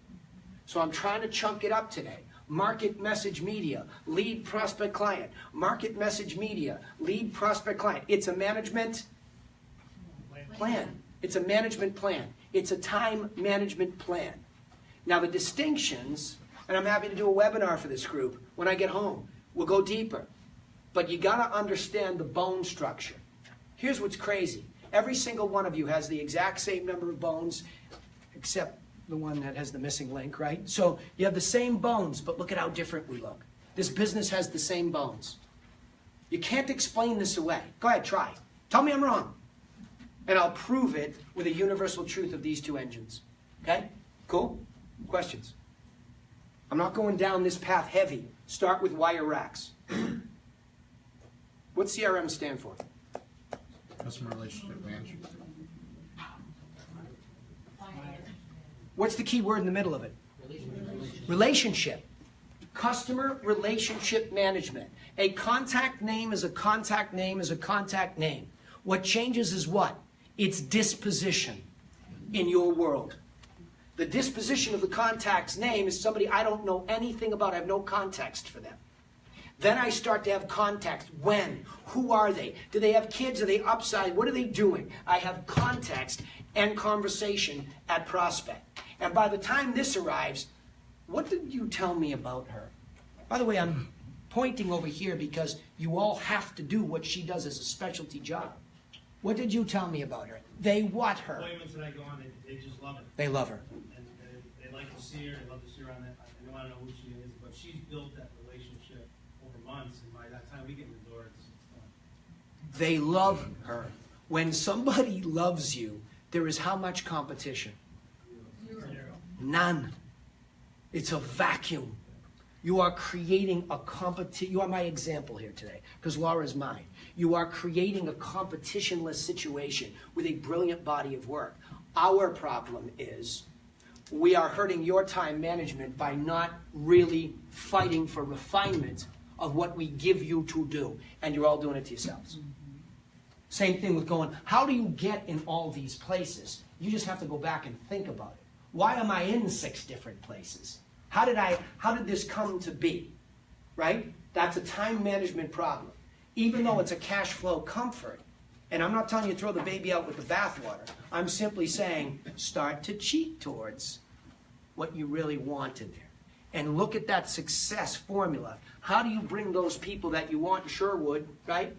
So I'm trying to chunk it up today. Market message media, lead prospect client. Market message media, lead prospect client. It's a management plan. It's a management plan. It's a time management plan. Now the distinctions And I'm happy to do a webinar for this group when I get home. We'll go deeper. But you got to understand the bone structure. Here's what's crazy. Every single one of you has the exact same number of bones, except the one that has the missing link, right? So you have the same bones, but look at how different we look. This business has the same bones. You can't explain this away. Go ahead, try. Tell me I'm wrong. And I'll prove it with a universal truth of these two engines. Okay? Cool? Questions? I'm not going down this path heavy. Start with wire racks. What's CRM stand for? Customer relationship management. What's the key word in the middle of it? Relationship. Customer relationship management. A contact name is a contact name is a contact name. What changes is what? Its disposition in your world. The disposition of the contact's name is somebody I don't know anything about. I have no context for them. Then I start to have context. When? Who are they? Do they have kids? Are they upside? What are they doing? I have context and conversation at prospect. And by the time this arrives, what did you tell me about her? By the way, I'm pointing over here because you all have to do what she does as a specialty job. What did you tell me about her? They what her? Appointments that I go on, they just love it. They love her. And they like to see her, they love to see her on that. They want to know who she is, but she's built that relationship over months, and by that time we get in the door, it's done. They love her. When somebody loves you, there is how much competition? None. It's a vacuum. You are creating a competition. You are my example here today, because Laura is mine. You are creating a competitionless situation with a brilliant body of work. Our problem is we are hurting your time management by not really fighting for refinement of what we give you to do, and you're all doing it to yourselves. Same thing with going, how do you get in all these places? You just have to go back and think about it. Why am I in 6 different places? How did this come to be? Right? That's a time management problem. Even though it's a cash flow comfort, and I'm not telling you to throw the baby out with the bathwater. I'm simply saying start to cheat towards what you really want in there. And look at that success formula. How do you bring those people that you want in Sherwood, right?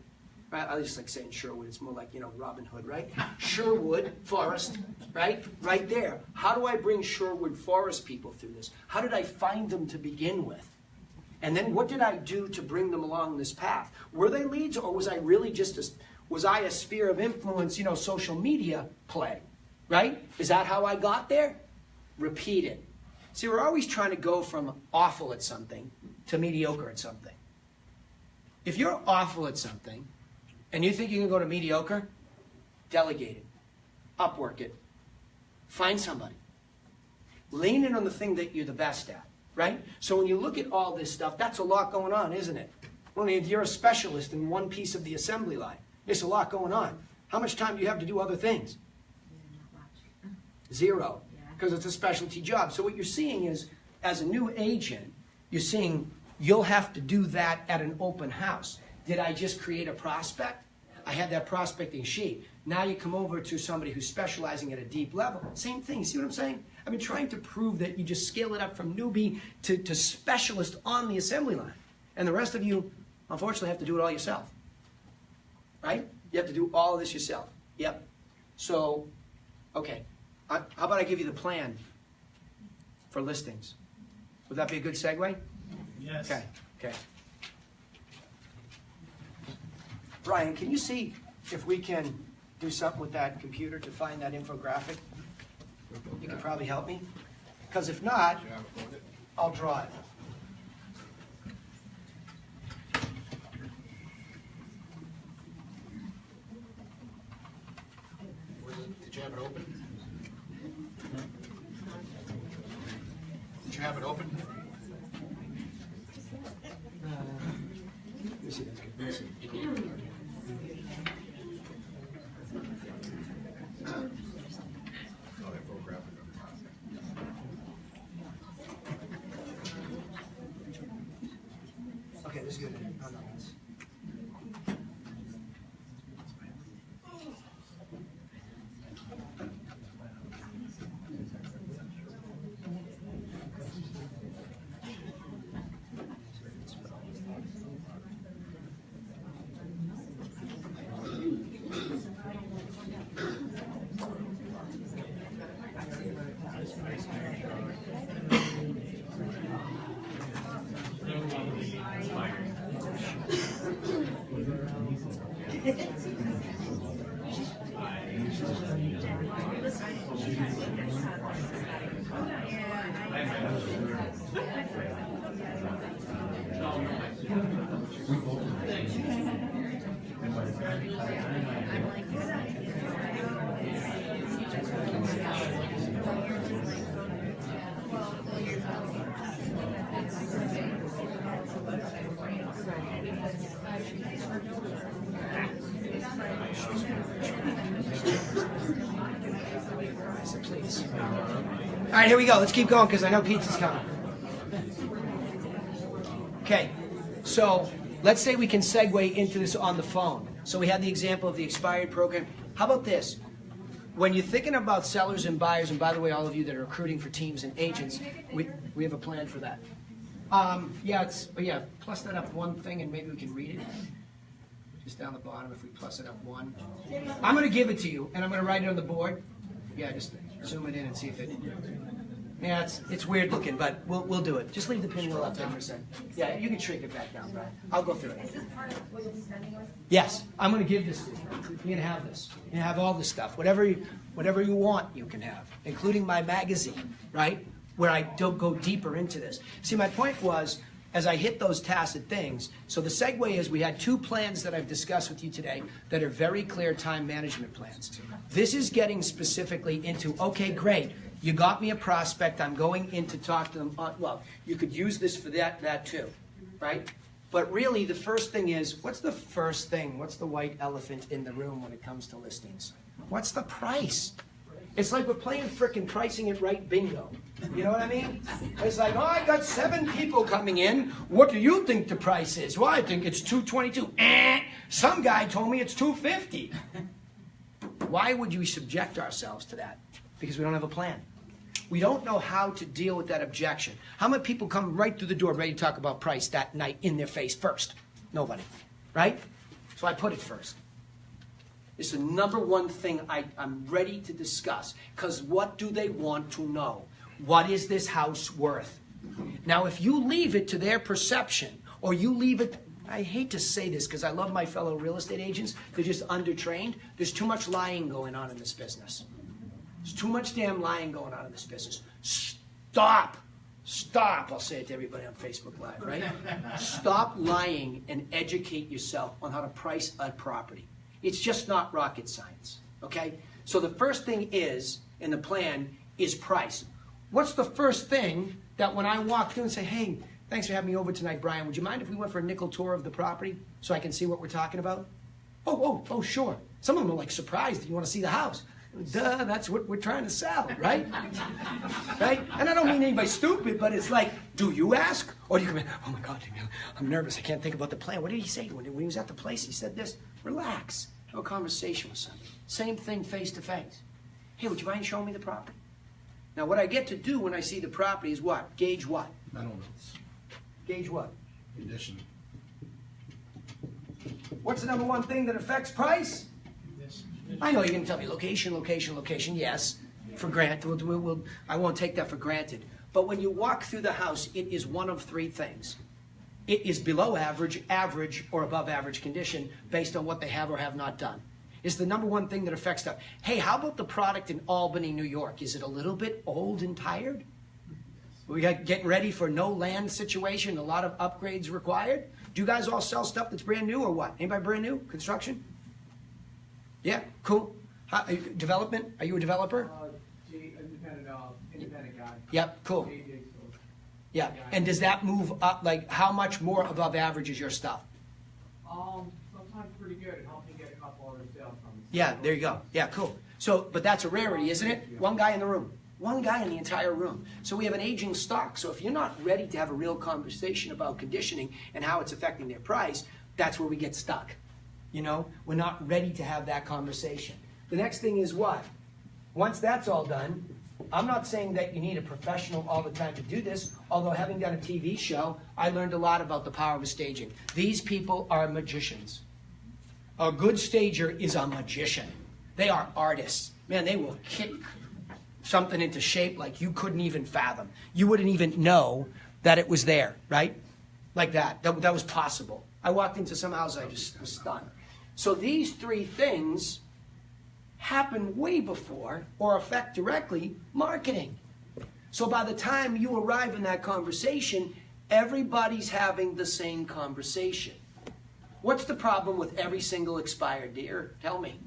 I just like saying Sherwood. It's more like, Robin Hood, right? Sherwood Forest, right? Right there. How do I bring Sherwood Forest people through this? How did I find them to begin with? And then what did I do to bring them along this path? Were they leads, or was I really was I a sphere of influence, social media play, right? Is that how I got there? Repeat it. See, we're always trying to go from awful at something to mediocre at something. If you're awful at something, and you think you can go to mediocre, delegate it, upwork it, find somebody. Lean in on the thing that you're the best at, right? So when you look at all this stuff, that's a lot going on, isn't it? Well, if you're a specialist in one piece of the assembly line, there's a lot going on. How much time do you have to do other things? Not much. 0, because it's a specialty job. So what you're seeing is, as a new agent, you're seeing you'll have to do that at an open house. Did I just create a prospect? I had that prospecting sheet. Now you come over to somebody who's specializing at a deep level. Same thing. See what I'm saying? I've been trying to prove that you just scale it up from newbie to specialist on the assembly line. And the rest of you, unfortunately, have to do it all yourself. Right? You have to do all of this yourself. Yep. So, okay. How about I give you the plan for listings? Would that be a good segue? Yes. Okay. Brian, can you see if we can do something with that computer to find that infographic? You can probably help me. Because if not, I'll draw it. Did you have it open? Did you have it open? Let me see, that's good. Let me see. Okay, this is good. No, it's... Please. All right, here we go. Let's keep going because I know pizza's coming. Okay, so let's say we can segue into this on the phone. So we had the example of the expired program. How about this? When you're thinking about sellers and buyers, and by the way, all of you that are recruiting for teams and agents, we have a plan for that. Plus that up one thing and maybe we can read it. Just down the bottom, if we plus it up one. I'm going to give it to you, and I'm going to write it on the board. Yeah, just zoom it in and see if it... Yeah, it's weird looking, but we'll do it. Just leave the pinwheel up there for a second. Yeah, you can shrink it back down, Brian. I'll go through it. Is this part of what you'll be spending on? Yes, I'm going to give this to you. You can have this. You can have all this stuff. Whatever you want, you can have, including my magazine, right? Where I don't go deeper into this. See, my point was, as I hit those tacit things, so the segue is we had two plans that I've discussed with you today that are very clear time management plans. This is getting specifically into, okay, great. You got me a prospect. I'm going in to talk to them. Well, you could use this for that too, right? But really, the first thing is, what's the first thing? What's the white elephant in the room when it comes to listings? What's the price? It's like we're playing frickin' pricing it right bingo. You know what I mean? It's like, oh, I got 7 people coming in. What do you think the price is? Well, I think it's $222. Some guy told me it's $250. Why would you subject ourselves to that? Because we don't have a plan. We don't know how to deal with that objection. How many people come right through the door ready to talk about price that night in their face first? Nobody, right? So I put it first. It's the number one thing I'm ready to discuss. Because what do they want to know? What is this house worth? Now, if you leave it to their perception, or you leave it, I hate to say this because I love my fellow real estate agents, they're just undertrained. There's too much lying going on in this business. There's too much damn lying going on in this business. Stop. I'll say it to everybody on Facebook Live, right? Stop lying and educate yourself on how to price a property. It's just not rocket science, okay? So the first thing is, in the plan, is price. What's the first thing that when I walk through and say, hey, thanks for having me over tonight, Brian. Would you mind if we went for a nickel tour of the property so I can see what we're talking about? Oh, sure. Some of them are like surprised that you want to see the house. Duh, that's what we're trying to sell, right? Right? And I don't mean anybody stupid, but it's like, do you ask? Or do you come in, oh my God, I'm nervous. I can't think about the plan. What did he say? When he was at the place, he said this. Relax. Have a conversation with somebody. Same thing face to face. Hey, would you mind showing me the property? Now, what I get to do when I see the property is what? Gauge what? Mental notes. Gauge what? Condition. What's the number one thing that affects price? I know you're going to tell me location, yes, for granted. I won't take that for granted. But when you walk through the house, it is one of 3 things. It is below average, average, or above average condition based on what they have or have not done. It's the number one thing that affects stuff. Hey, how about the product in Albany, New York? Is it a little bit old and tired? We got getting ready for no land situation, a lot of upgrades required. Do you guys all sell stuff that's brand new or what? Anybody brand new? Construction? Yeah, cool. Development? Are you a developer? Independent guy. Yep, cool. Yeah, and does that move up, like how much more above average is your stuff? Sometimes pretty good. It helps me get a couple other sales from it. Yeah, there you go. Yeah, cool. So, but that's a rarity, isn't it? One guy in the room. One guy in the entire room. So we have an aging stock. So if you're not ready to have a real conversation about conditioning and how it's affecting their price, that's where we get stuck. You know, we're not ready to have that conversation. The next thing is what? Once that's all done, I'm not saying that you need a professional all the time to do this, although having done a TV show, I learned a lot about the power of staging. These people are magicians. A good stager is a magician. They are artists. Man, they will kick something into shape like you couldn't even fathom. You wouldn't even know that it was there, right? Like that. That was possible. I walked into some house, I just was stunned. So these 3 things happen way before or affect directly marketing. So by the time you arrive in that conversation, everybody's having the same conversation. What's the problem with every single expired deer? Tell me.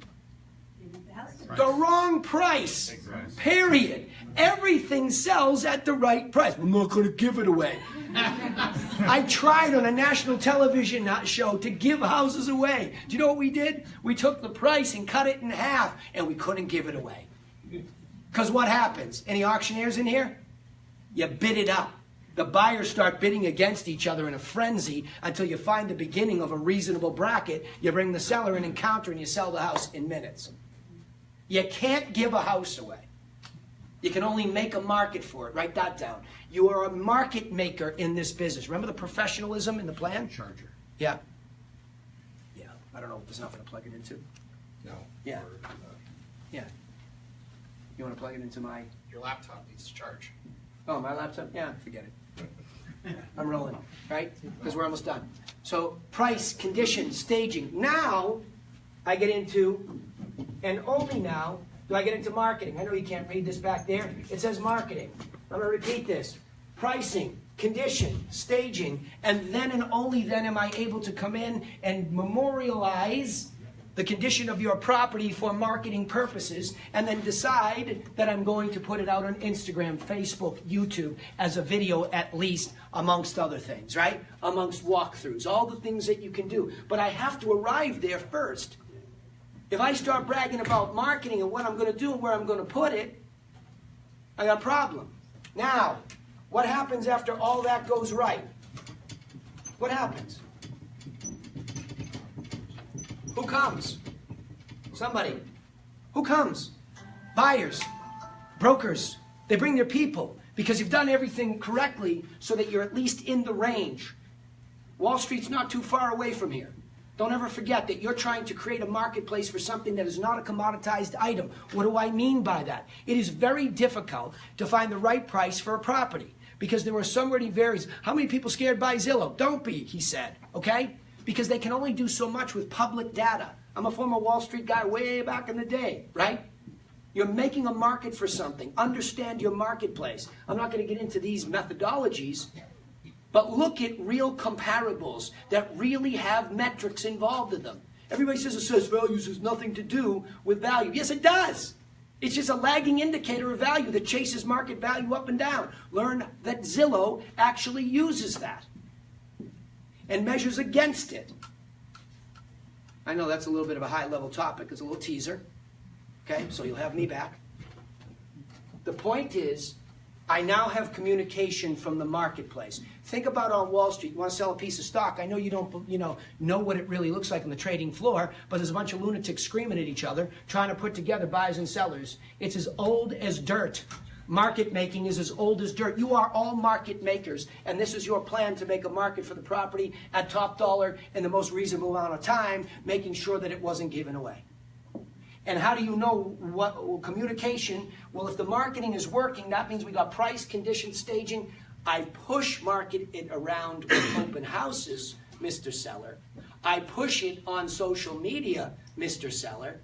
The wrong price. Period. Everything sells at the right price. I'm not going to give it away. I tried on a national television show to give houses away. Do you know what we did? We took the price and cut it in half, and we couldn't give it away. Because what happens? Any auctioneers in here? You bid it up. The buyers start bidding against each other in a frenzy until you find the beginning of a reasonable bracket. You bring the seller in and counter, and you sell the house in minutes. You can't give a house away. You can only make a market for it. Write that down. You are a market maker in this business. Remember the professionalism in the plan? Charger. Yeah. Yeah. I don't know if there's nothing to plug it into. No. Yeah. Yeah. You want to plug it into my... Your laptop needs to charge. Oh, my laptop? Yeah, forget it. I'm rolling, right? Because we're almost done. So price, condition, staging. Now I get into, and only now, do I get into marketing. I know you can't read this back there. It says marketing. I'm going to repeat this. Pricing, condition, staging, and then and only then am I able to come in and memorialize the condition of your property for marketing purposes, and then decide that I'm going to put it out on Instagram, Facebook, YouTube, as a video at least, amongst other things, right? Amongst walkthroughs, all the things that you can do. But I have to arrive there first. If I start bragging about marketing and what I'm going to do and where I'm going to put it, I got a problem. Now, what happens after all that goes right? What happens? Who comes? Somebody. Who comes? Buyers, brokers. They bring their people because you've done everything correctly so that you're at least in the range. Wall Street's not too far away from here. Don't ever forget that you're trying to create a marketplace for something that is not a commoditized item. What do I mean by that? It is very difficult to find the right price for a property because there are so many varies. How many people scared by Zillow? Don't be, he said, okay? Because they can only do so much with public data. I'm a former Wall Street guy way back in the day, right? You're making a market for something. Understand your marketplace. I'm not going to get into these methodologies, but look at real comparables that really have metrics involved in them. Everybody says assessed values has nothing to do with value. Yes, it does. It's just a lagging indicator of value that chases market value up and down. Learn that Zillow actually uses that and measures against it. I know that's a little bit of a high-level topic. It's a little teaser. Okay, so you'll have me back. The point is, I now have communication from the marketplace. Think about on Wall Street. You want to sell a piece of stock. I know you don't know what it really looks like on the trading floor, but there's a bunch of lunatics screaming at each other, trying to put together buyers and sellers. It's as old as dirt. Market making is as old as dirt. You are all market makers, and this is your plan to make a market for the property at top dollar in the most reasonable amount of time, making sure that it wasn't given away. And how do you know what communication? Well, if the marketing is working, that means we got price, condition, staging. I push market it around with open houses, Mr. Seller. I push it on social media, Mr. Seller.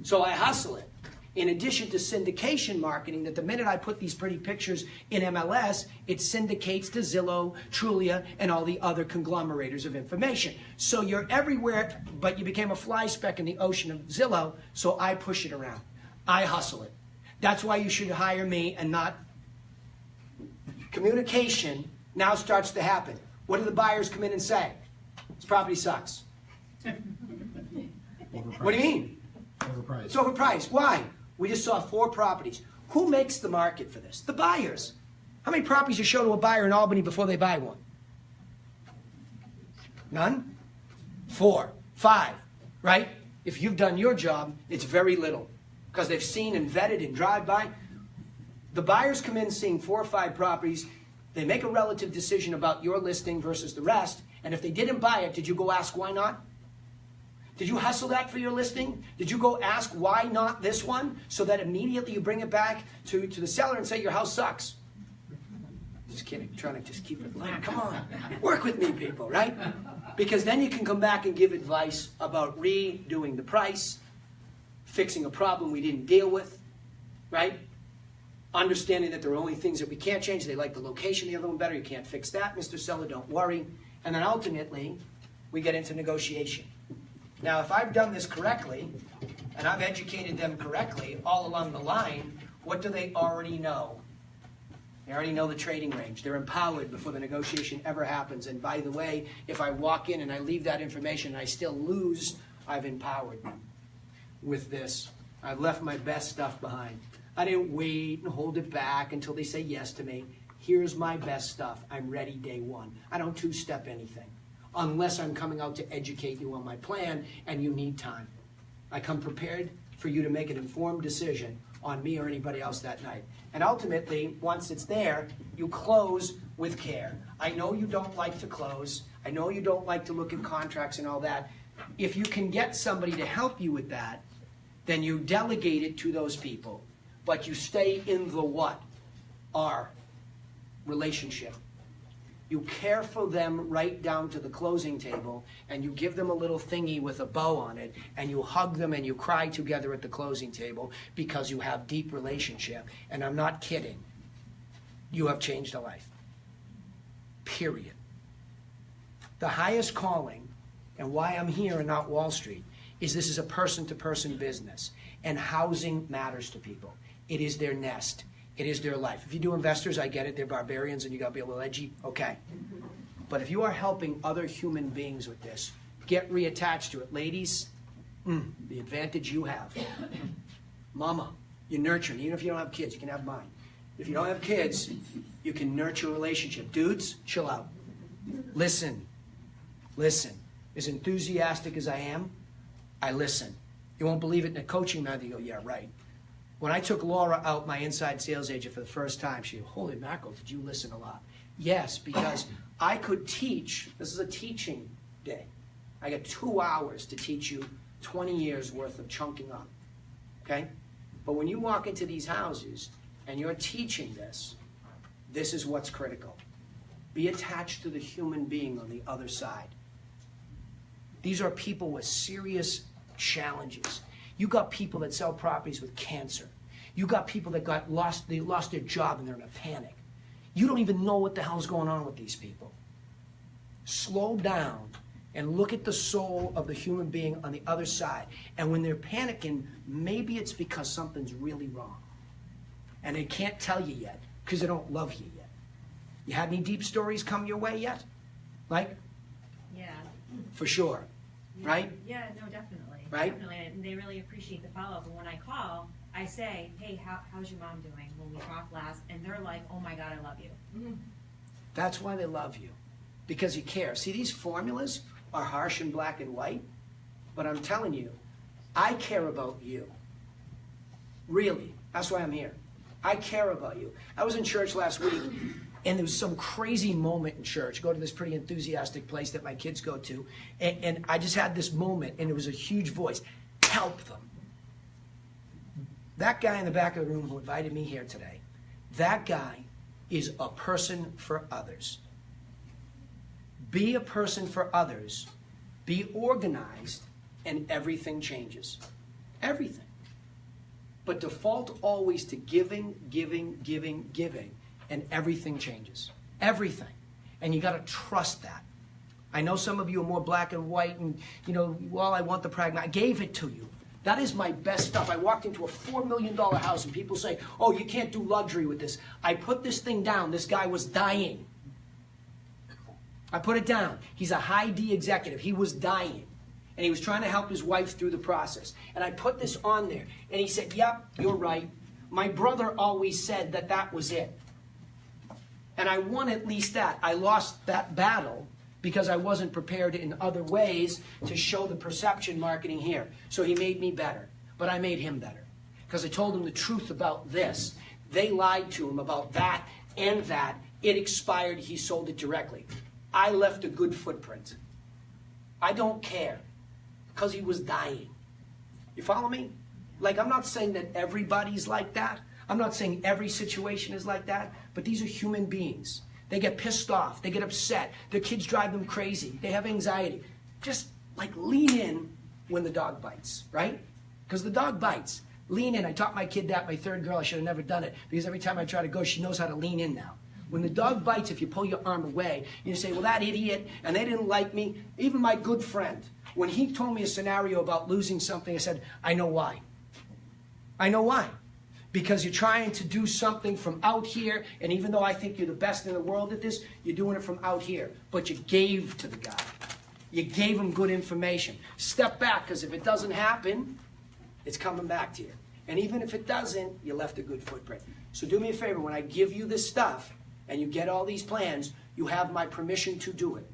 So I hustle it. In addition to syndication marketing, that the minute I put these pretty pictures in MLS, it syndicates to Zillow, Trulia, and all the other conglomerators of information. So you're everywhere, but you became a fly speck in the ocean of Zillow, so I push it around. I hustle it. That's why you should hire me and not... Communication now starts to happen. What do the buyers come in and say? This property sucks. What do you mean? Overpriced. It's overpriced. Why? We just saw 4 properties. Who makes the market for this? The buyers. How many properties you show to a buyer in Albany before they buy one? None? 4, 5, right? If you've done your job, it's very little because they've seen and vetted and drive by. The buyers come in seeing 4 or 5 properties. They make a relative decision about your listing versus the rest. And if they didn't buy it, did you go ask why not? Did you hustle that for your listing? Did you go ask why not this one so that immediately you bring it back to the seller and say your house sucks? Just kidding. I'm trying to just keep it light. Come on. Work with me, people, right? Because then you can come back and give advice about redoing the price, fixing a problem we didn't deal with, right? Understanding that there are only things that we can't change. They like the location of the other one better. You can't fix that, Mr. Seller, don't worry. And then ultimately, we get into negotiation. Now, if I've done this correctly, and I've educated them correctly all along the line, what do they already know? They already know the trading range. They're empowered before the negotiation ever happens. And by the way, if I walk in and I leave that information and I still lose, I've empowered them with this. I've left my best stuff behind. I didn't wait and hold it back until they say yes to me. Here's my best stuff. I'm ready day one. I don't two-step anything unless I'm coming out to educate you on my plan and you need time. I come prepared for you to make an informed decision on me or anybody else that night. And ultimately, once it's there, you close with care. I know you don't like to close. I know you don't like to look at contracts and all that. If you can get somebody to help you with that, then you delegate it to those people. But you stay in the what? Our relationship. You care for them right down to the closing table, and you give them a little thingy with a bow on it, and you hug them and you cry together at the closing table because you have deep relationship. And I'm not kidding. You have changed a life. Period. The highest calling, and why I'm here and not Wall Street, is this is a person-to-person business, and housing matters to people. It is their nest. It is their life. If you do investors, I get it. They're barbarians and you got to be a little edgy. Okay. But if you are helping other human beings with this, get reattached to it. Ladies, the advantage you have. Mama, you're nurturing. Even if you don't have kids, you can have mine. If you don't have kids, you can nurture a relationship. Dudes, chill out. Listen. Listen. As enthusiastic as I am, I listen. You won't believe it in a coaching matter. You go, yeah, right. When I took Laura out, my inside sales agent, for the first time, she goes, holy mackerel, did you listen a lot? Yes, because I could teach. This is a teaching day. I got 2 hours to teach you 20 years worth of chunking up. Okay? But when you walk into these houses and you're teaching this, this is what's critical. Be attached to the human being on the other side. These are people with serious challenges. You got people that sell properties with cancer. You got people that lost their job and they're in a panic. You don't even know what the hell's going on with these people. Slow down and look at the soul of the human being on the other side. And when they're panicking, maybe it's because something's really wrong. And they can't tell you yet because they don't love you yet. You had any deep stories come your way yet? Like? Yeah. For sure. Yeah. Right? Yeah, no, definitely. Right? Definitely. And they really appreciate the follow-up. And when I call, I say, hey, how's your mom doing when we talked last? And they're like, oh my God, I love you. Mm-hmm. That's why they love you. Because you care. See, these formulas are harsh and black and white. But I'm telling you, I care about you. Really. That's why I'm here. I care about you. I was in church last week, and there was some crazy moment in church. Go to this pretty enthusiastic place that my kids go to. And I just had this moment, and it was a huge voice. Help them. That guy in the back of the room who invited me here today, that guy is a person for others. Be a person for others. Be organized, and everything changes. Everything. But default always to giving, giving, giving, giving. And everything changes. Everything. And you got to trust that. I know some of you are more black and white and, well, I want the pragmatic. I gave it to you. That is my best stuff. I walked into a $4 million house and people say, oh, you can't do luxury with this. I put this thing down. This guy was dying. I put it down. He's a high D executive. He was dying. And he was trying to help his wife through the process. And I put this on there. And he said, yep, you're right. My brother always said that was it. And I won at least that. I lost that battle because I wasn't prepared in other ways to show the perception marketing here. So he made me better. But I made him better. Because I told him the truth about this. They lied to him about that and that. It expired. He sold it directly. I left a good footprint. I don't care. Because he was dying. You follow me? Like, I'm not saying that everybody's like that. I'm not saying every situation is like that, but these are human beings. They get pissed off. They get upset. Their kids drive them crazy. They have anxiety. Just like lean in when the dog bites, right? because the dog bites. Lean in. I taught my kid that, my third girl. I should have never done it, because every time I try to go, she knows how to lean in now. When the dog bites, if you pull your arm away, you say, well, that idiot, and they didn't like me. Even my good friend, when he told me a scenario about losing something, I said, I know why. I know why. Because you're trying to do something from out here, and even though I think you're the best in the world at this, you're doing it from out here. But you gave to the guy. You gave him good information. Step back, because if it doesn't happen, it's coming back to you. And even if it doesn't, you left a good footprint. So do me a favor, when I give you this stuff, and you get all these plans, you have my permission to do it.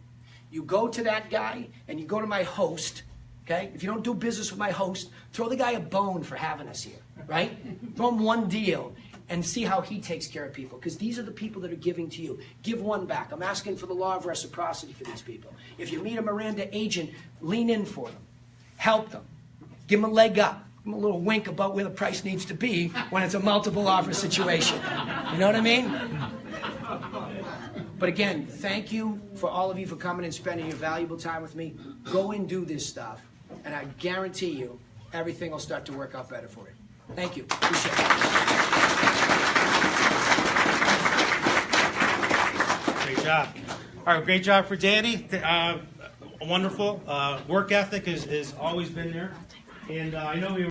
You go to that guy, and you go to my host, okay? If you don't do business with my host, throw the guy a bone for having us here, right? Throw him one deal and see how he takes care of people, because these are the people that are giving to you. Give one back. I'm asking for the law of reciprocity for these people. If you meet a Miranda agent, lean in for them. Help them. Give them a leg up. Give them a little wink about where the price needs to be when it's a multiple offer situation. You know what I mean? But again, thank you for all of you for coming and spending your valuable time with me. Go and do this stuff, and I guarantee you everything will start to work out better for you. Thank you. Appreciate it. Great job. All right, great job for Danny. Wonderful. Work ethic has always been there. And I know we